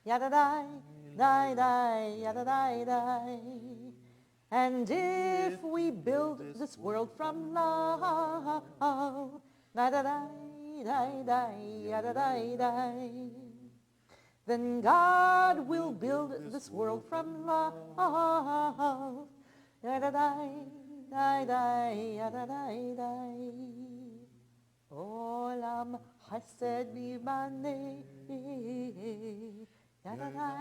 Speaker 4: Ya da da da da ya da da da. And if we build this world from love, da da da da da ya da da da, then God will build this world from love. Da da da da da ya da da da. Olam Chesed Yibaneh. Ya da da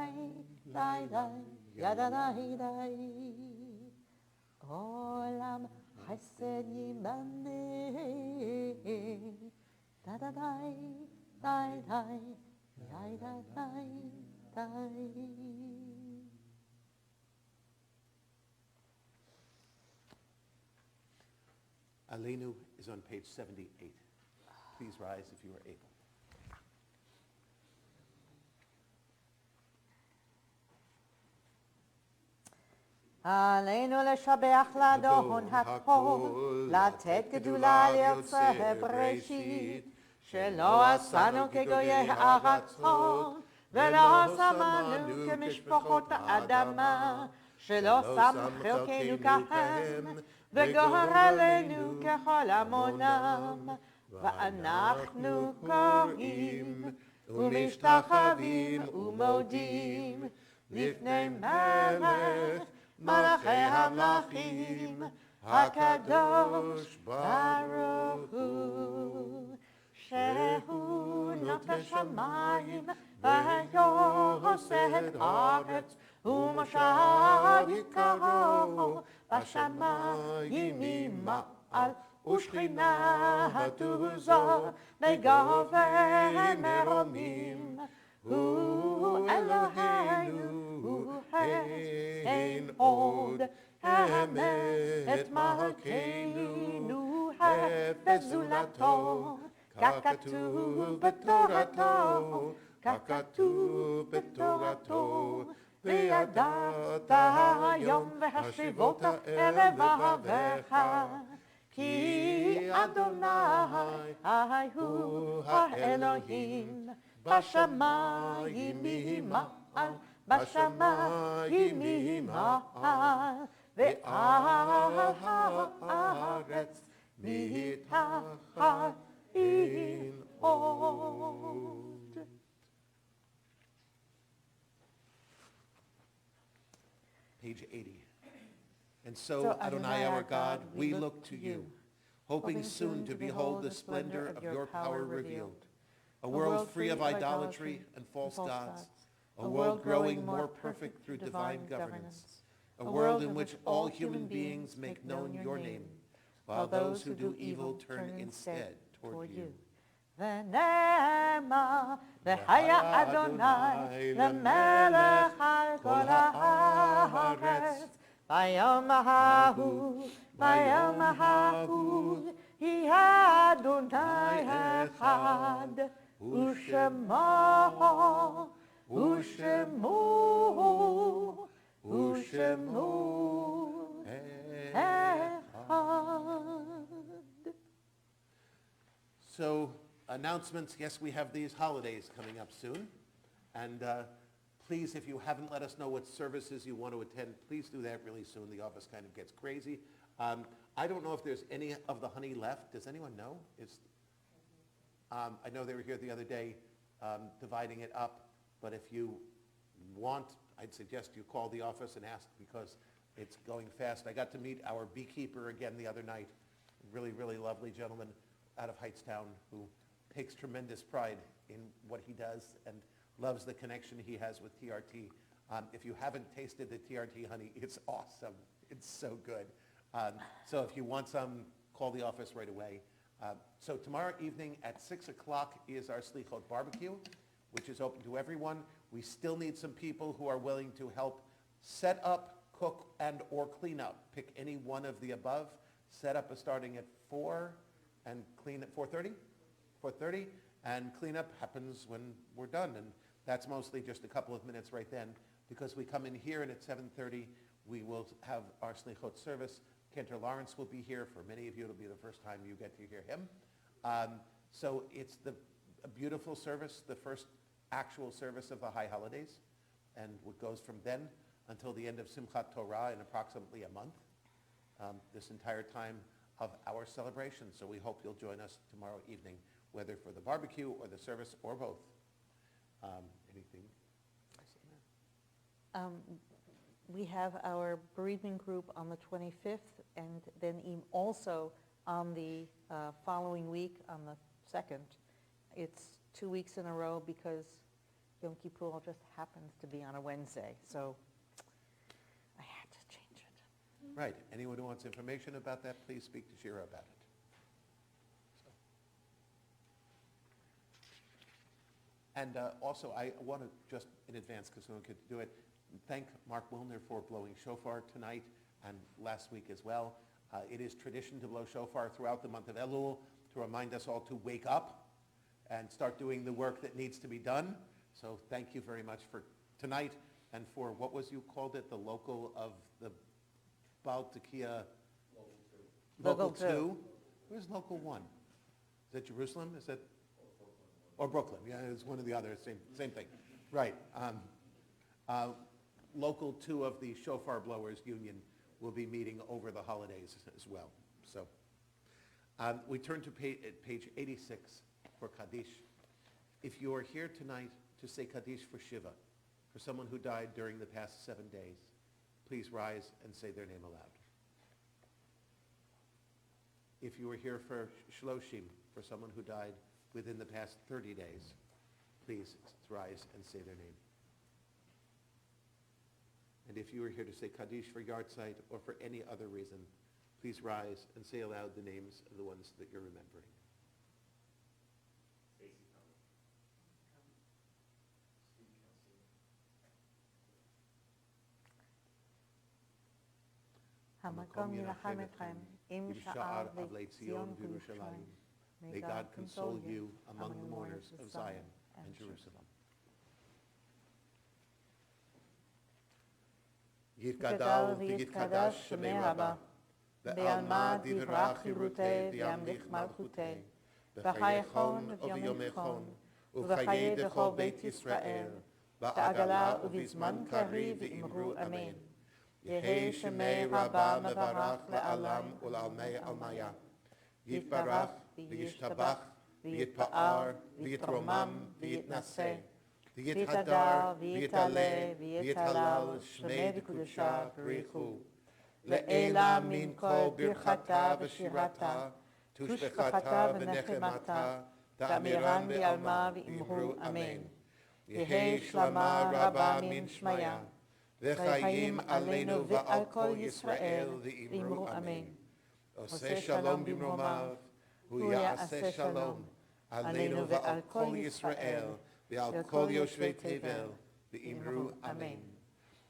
Speaker 4: da da ya da da da. Olam Chesed Yibaneh. Da da da da da da da da da.
Speaker 2: Aleinu is on page 78. Please rise if you are able.
Speaker 4: עלינו לשבח לאדון הכל, לתת גדולה ליוצא בראשית, שלא עשנו כגויי ארצון, ולא שמנו כמשפחות האדמה, שלא שם חלקנו כהם, וגורלנו ככל עמונם, ואנחנו קוראים ומשתחווים ומודים לפני מלך מלכי המלכים הקדוש ברוך הוא, שהוא נוטה שמיים ויוסד הארץ, ומושב יקרו בשמיים ממעל, ושכינה תוזר בגבי מרומים. הוא אלוהינו, הוא אין עוד, האמת מלכנו, בזולתו, ככתוב בתורתו, ככתוב בתורתו. וידעת היום והשיבות אל לבביך, כי אדוני הוא האלוהים, בשמיים ממעל, בשמיים ממעל, ועל הארץ מתחת אין עוד.
Speaker 2: Page 80. And so, Adonai our God, we look to you, hoping soon to behold the splendor of your power revealed, a world free of idolatry and false gods, a world growing more perfect through divine governance, a world in which all human beings make known your name, while those who do evil turn instead toward you.
Speaker 4: ונאמר, והיה אדוני למלך על כל הארץ, ביום ההוא, ביום ההוא, יהיה אדוני אחד, ושמו, ושמו, ושמו אחד.
Speaker 2: So, announcements, yes, we have these holidays coming up soon. And please, if you haven't let us know what services you want to attend, please do that really soon. The office kind of gets crazy. I don't know if there's any of the honey left. Does anyone know? I know they were here the other day dividing it up. But if you want, I'd suggest you call the office and ask, because it's going fast. I got to meet our beekeeper again the other night. Really, really lovely gentleman out of Hightstown who takes tremendous pride in what he does and loves the connection he has with TRT. If you haven't tasted the TRT honey, it's awesome. It's so good. So if you want some, call the office right away. So tomorrow evening at 6 o'clock is our Slichot barbecue, which is open to everyone. We still need some people who are willing to help set up, cook, and or clean up. Pick any one of the above. Set up is starting at 4 and clean at 4:30? 4:30, and cleanup happens when we're done. And that's mostly just a couple of minutes right then, because we come in here and at 7:30 we will have our Slichot service. Cantor Lawrence will be here. For many of you, it'll be the first time you get to hear him. So it's a beautiful service, the first actual service of the high holidays, and what goes from then until the end of Simchat Torah in approximately a month, this entire time of our celebration. So we hope you'll join us tomorrow evening, whether for the barbecue or the service or both. Anything else on that?
Speaker 4: We have our bereavement group on the 25th, and then also on the following week, on the 2nd. It's 2 weeks in a row because Yom Kippur just happens to be on a Wednesday, so I had to change it.
Speaker 2: Right. Anyone who wants information about that, please speak to Shira about it. And also, I want to just in advance, because no one could do it, thank Mark Wilner for blowing shofar tonight and last week as well. It is tradition to blow shofar throughout the month of Elul to remind us all to wake up and start doing the work that needs to be done. So thank you very much for tonight and for what was you called it, the local of the Baltikia.
Speaker 4: Local
Speaker 2: Local
Speaker 4: two.
Speaker 2: 2? Where's Local 1? Is that Jerusalem? Is that? Or Brooklyn? Yeah, it's one or the other, same thing. Right. Local 2 of the Shofar Blowers Union will be meeting over the holidays as well. So we turn to page 86 for Kaddish. If you are here tonight to say Kaddish for Shiva, for someone who died during the past 7 days, please rise and say their name aloud. If you are here for Shloshim, for someone who died within the past 30 days, please rise and say their name. And if you are here to say Kaddish for Yartzeit or for any other reason, please rise and say aloud the names of the ones that you're remembering.
Speaker 4: המקום ינחם אתכם, אם שאר אבלי ציון וירושלים.
Speaker 2: May God console you among the mourners of Zion and Jerusalem. יתגדל ויתקדש שמי רבה, בעלמא דברה חירותי וימליך מלכותי, בחייכון וביומכון, ובחיי דכל בית ישראל, בעגלה ובזמן קריב ואמרו אמן. יהי שמי רבה מברך לעלם ולעלמי עלמיה. יתברך וישתבח ויתפאר ויתרומם ויתנשא. ויתהדר ויתעלה ויתהלל שמי וקדושה בריחו. לעילה מן כל ברכתה ושירתה, תושבחתה ונחמתה, תאמירן בעלמה ואמרו אמן. יהי שלמה רבה מן שמיה, וחיים עלינו ועל כל ישראל ואמרו אמן. עושה שלום במרומיו, הוא יעשה שלום עלינו ועל כל ישראל ועל כל יושבי תבל ואמרו אמן.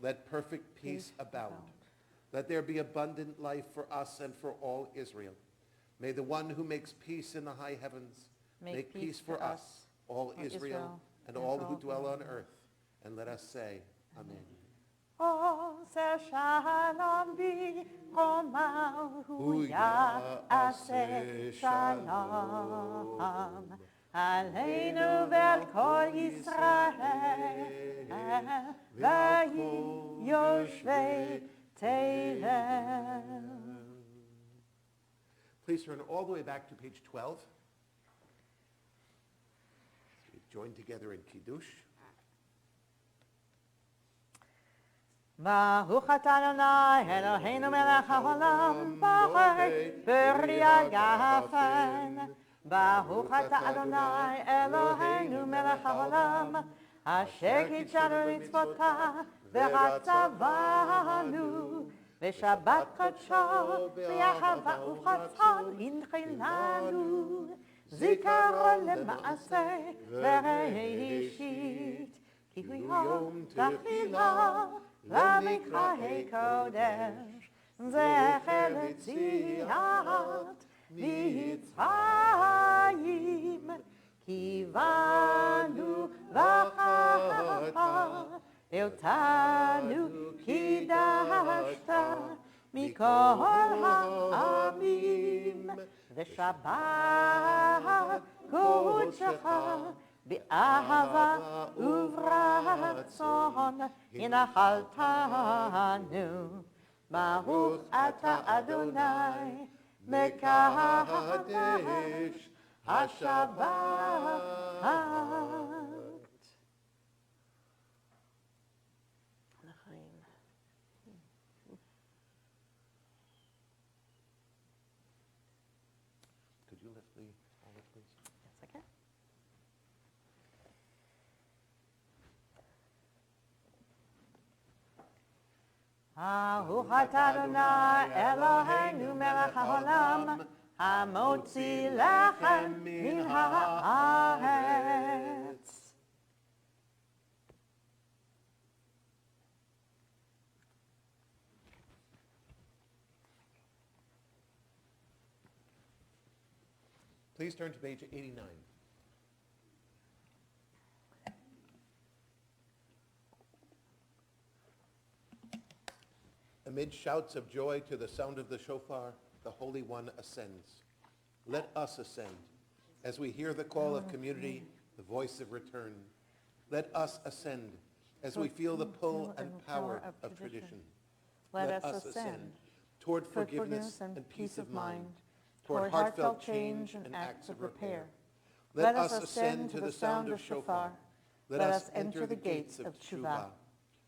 Speaker 2: Let perfect peace abound. Let there be abundant life for us and for all Israel. May the one who makes peace in the high heavens make peace for us, all Israel, and all who dwell on earth. And let us say, Amen.
Speaker 4: עושה שלום במרומיו, הוא יעשה שלום עלינו ועל כל ישראל ויושבי תבל.
Speaker 2: Please turn all the way back to page 12. We join together in Kiddush.
Speaker 4: ברוך אתה אדוני אלוהינו מלך העולם, בורא פרי הגפן. ברוך אתה אדוני אלוהינו מלך העולם, אשר קידשנו לצוותיו ורצבנו, ושבת קדשו באהבה ורצון הנחילנו, זיכרון למעשה וראשית, כי הוא יום תפילה למקראי קודש, זכר לציית מצרים, קיוונו בחרת, אותנו קידשת מכל העמים, ושבת קודשך באהבה וברצון הנחלתנו. ברוך אתה אדוני מקדש השבת.
Speaker 2: Could you lift the olive, please?
Speaker 4: Yes, I can. ברוך אתה אדוני אלוהינו מלך העולם, המוציא לחם מן הארץ.
Speaker 2: Please turn to page 89. Amid shouts of joy to the sound of the shofar, the Holy One ascends. Let us ascend. As we hear the call of community, the voice of return, let us ascend. As we feel the pull and power of tradition,
Speaker 4: let us ascend
Speaker 2: toward forgiveness and peace of mind, toward heartfelt change and acts of repair. Let us ascend to the sound of shofar. Let us enter the gates of tshuva.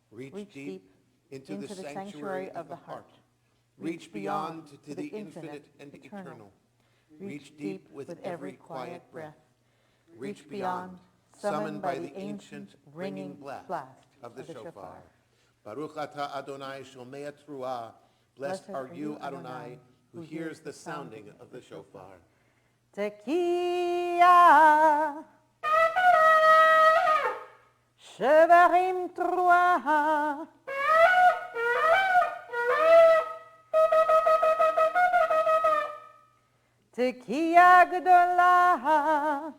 Speaker 2: Reach deep into the sanctuary of the heart. Reach beyond to the infinite and eternal. Reach deep with every quiet breath. Reach beyond, summoned by the ancient ringing blast of the shofar. Baruch atah Adonai shomei truah. Blessed are you, Adonai, who hears the sounding of the shofar.
Speaker 4: Tekiah, Shevarim Truah, Tekiah Gdolah,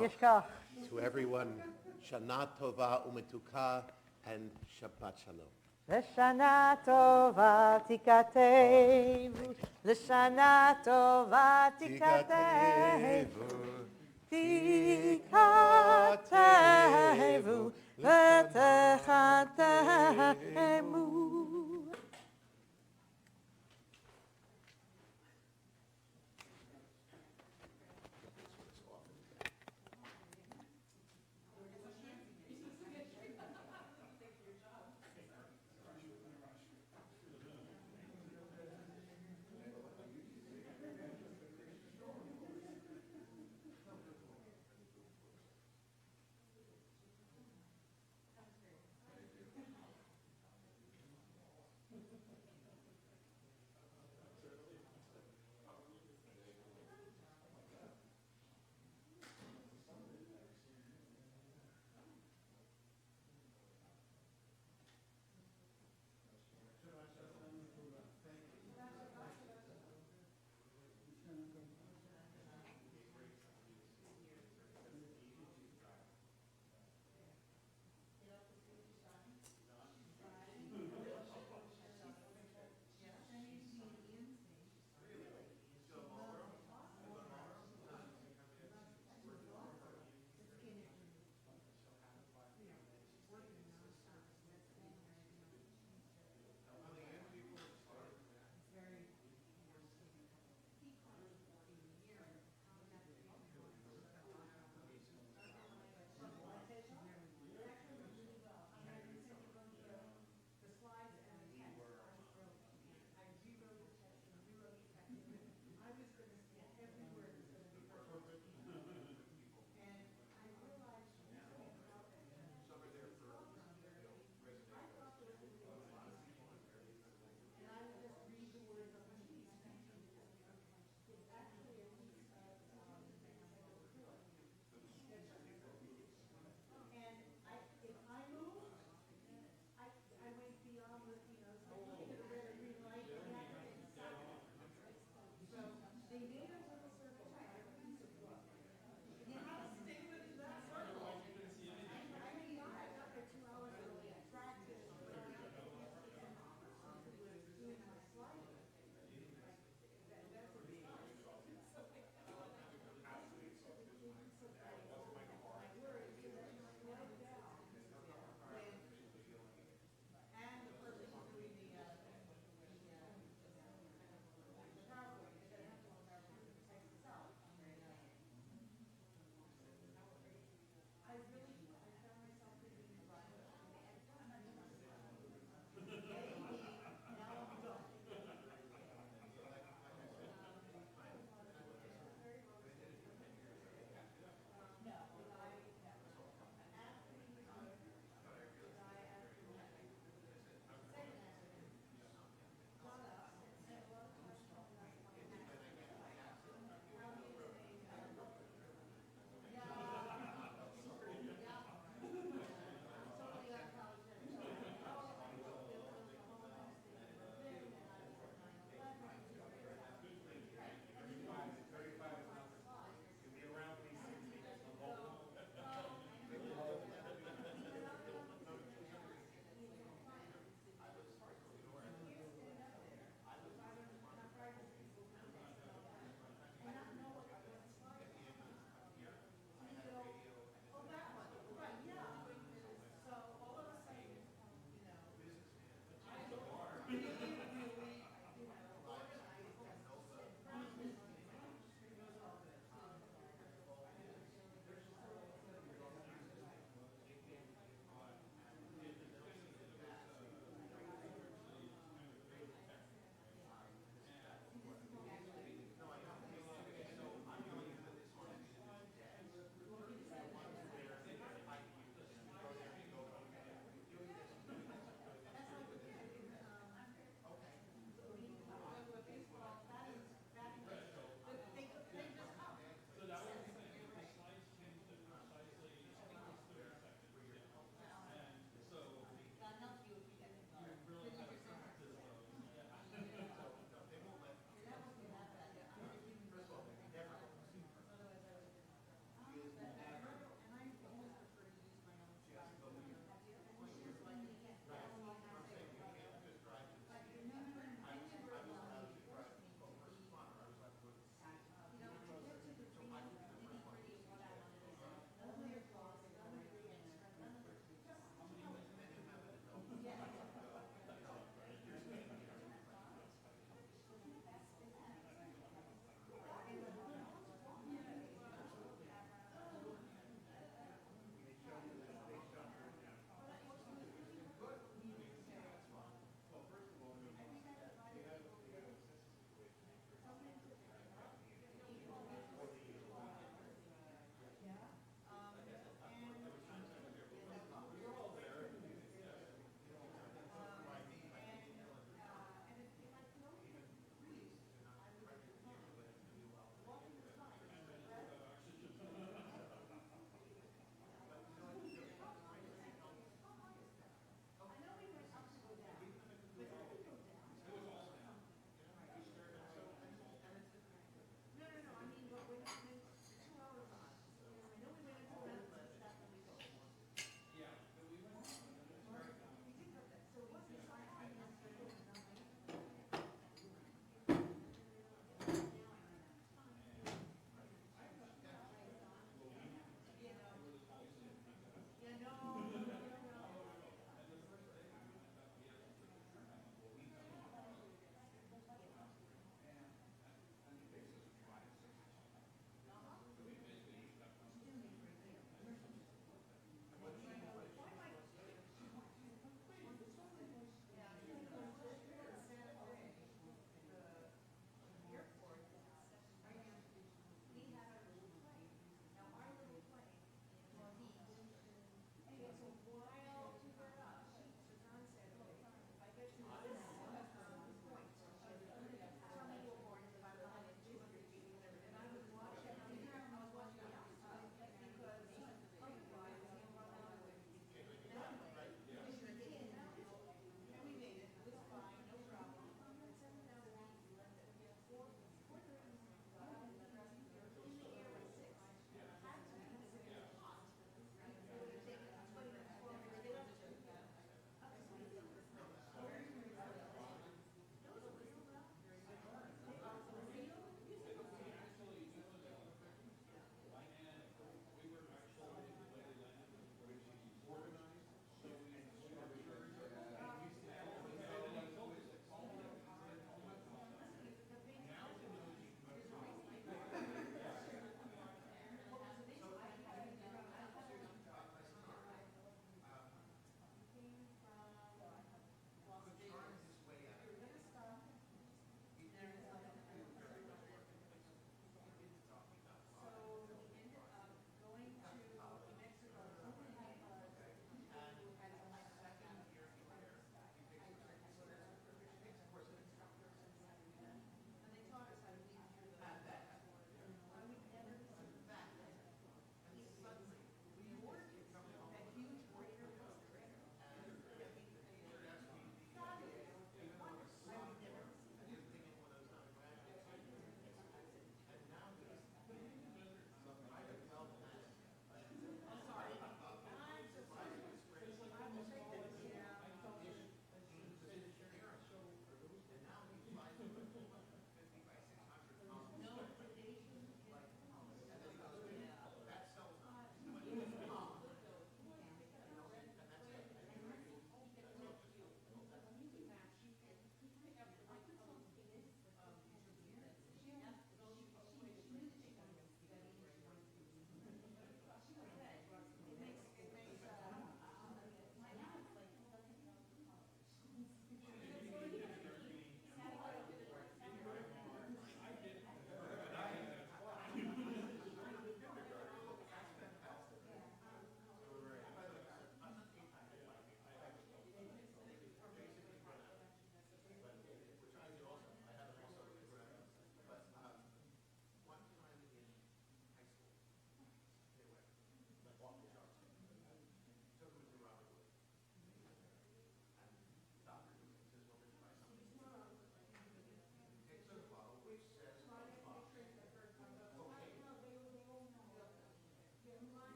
Speaker 4: Yishkach.
Speaker 2: To everyone, Shana Tova Umetuka and Shabbat Shalom.
Speaker 4: L'shana tova tikatevu, l'shana tova tikatevu, tikatevu, v'techatemu.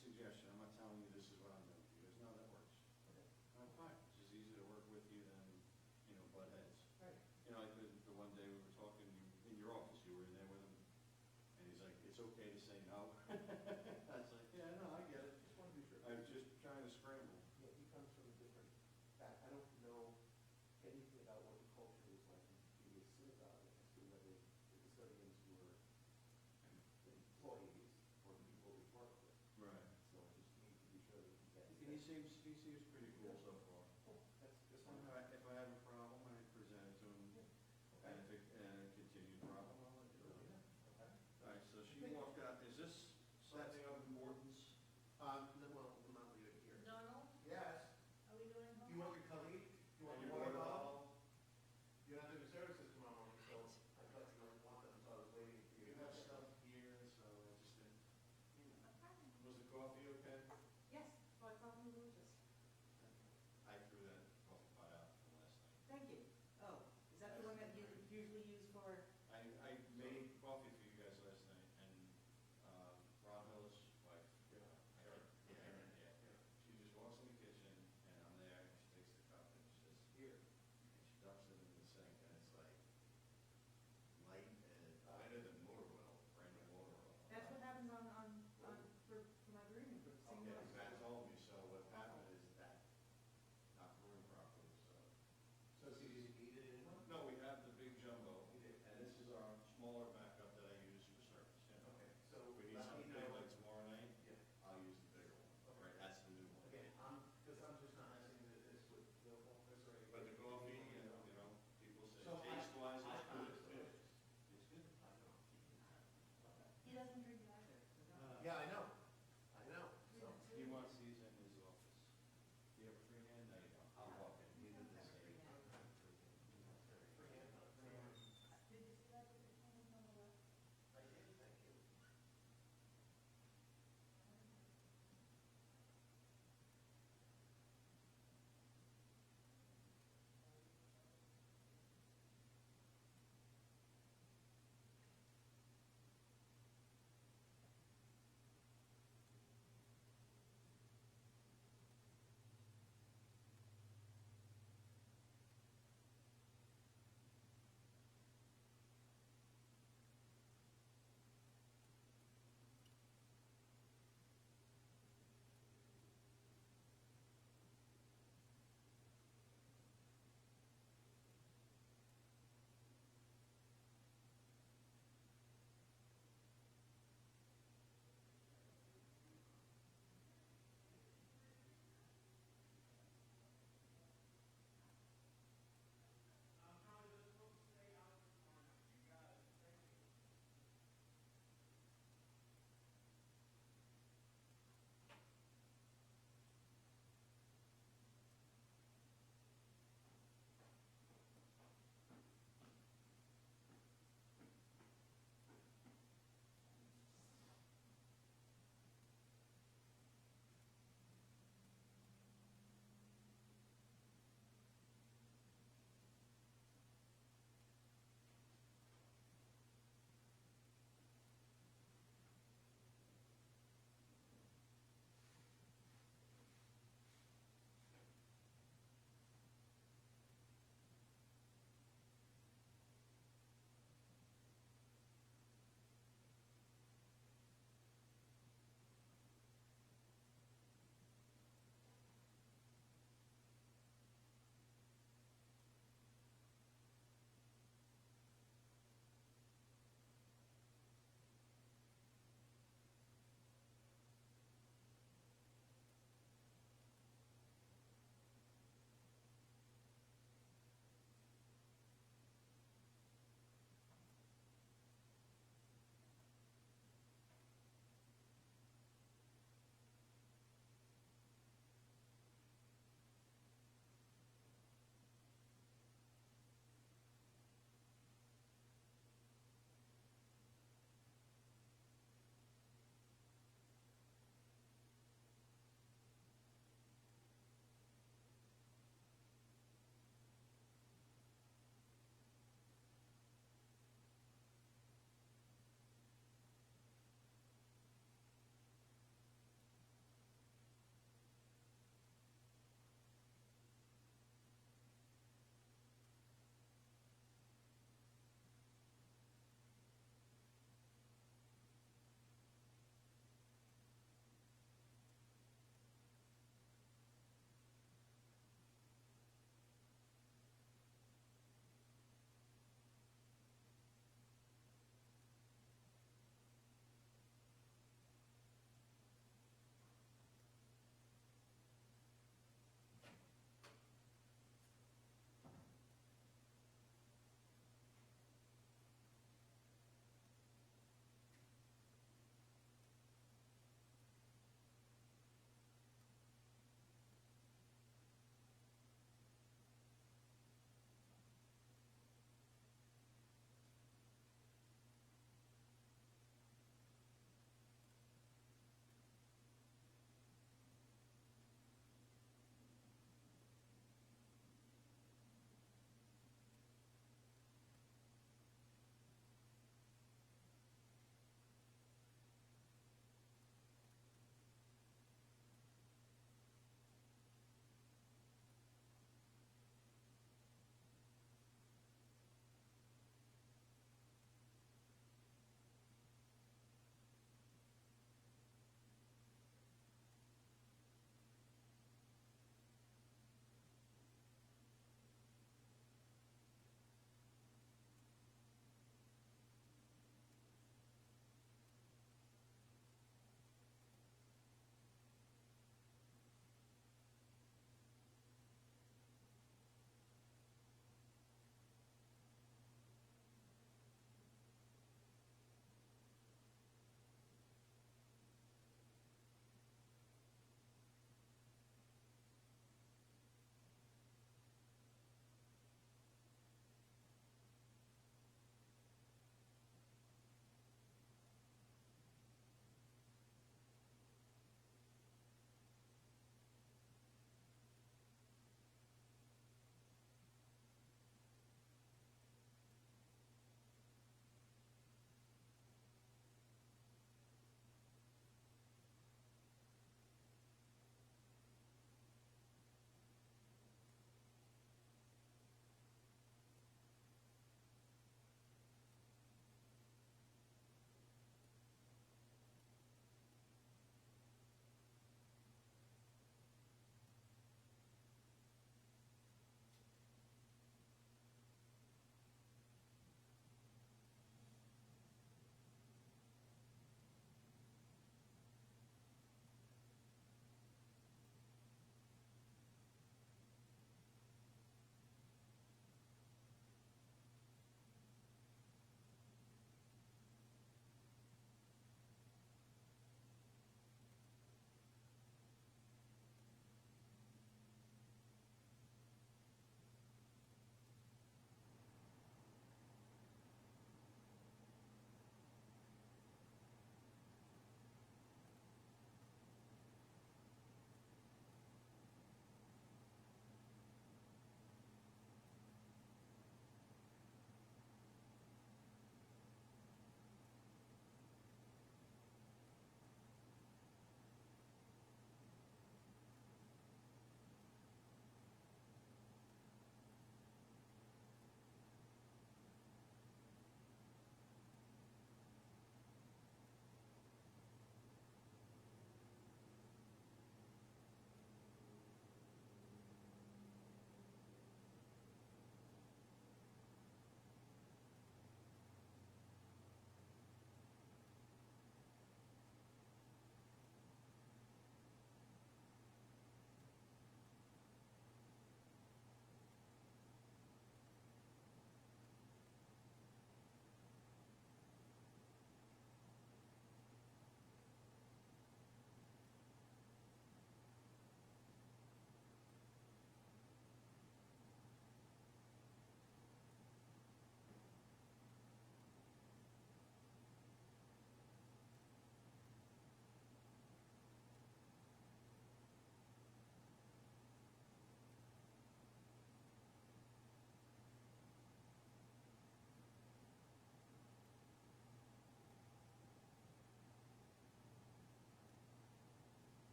Speaker 5: suggestion, I'm not telling you this is what I'm doing. You guys know that works. I'm fine, it's just easier to work with you than, butt heads.
Speaker 2: Right.
Speaker 5: Like the one day we were talking, in your office, you were in there with him, and he's like, it's okay to say no. I was like, yeah, no, I get it.
Speaker 2: Just want to be sure.
Speaker 5: I'm just trying to scramble.
Speaker 2: Yeah, he comes from a different back. I don't know anything about what the culture was like in the previous synagogue as to whether the custodians were employees or people we work with.
Speaker 5: Right.
Speaker 2: So I just need to be sure that he gets
Speaker 5: And
Speaker 2: it.
Speaker 5: he seems pretty cool so far.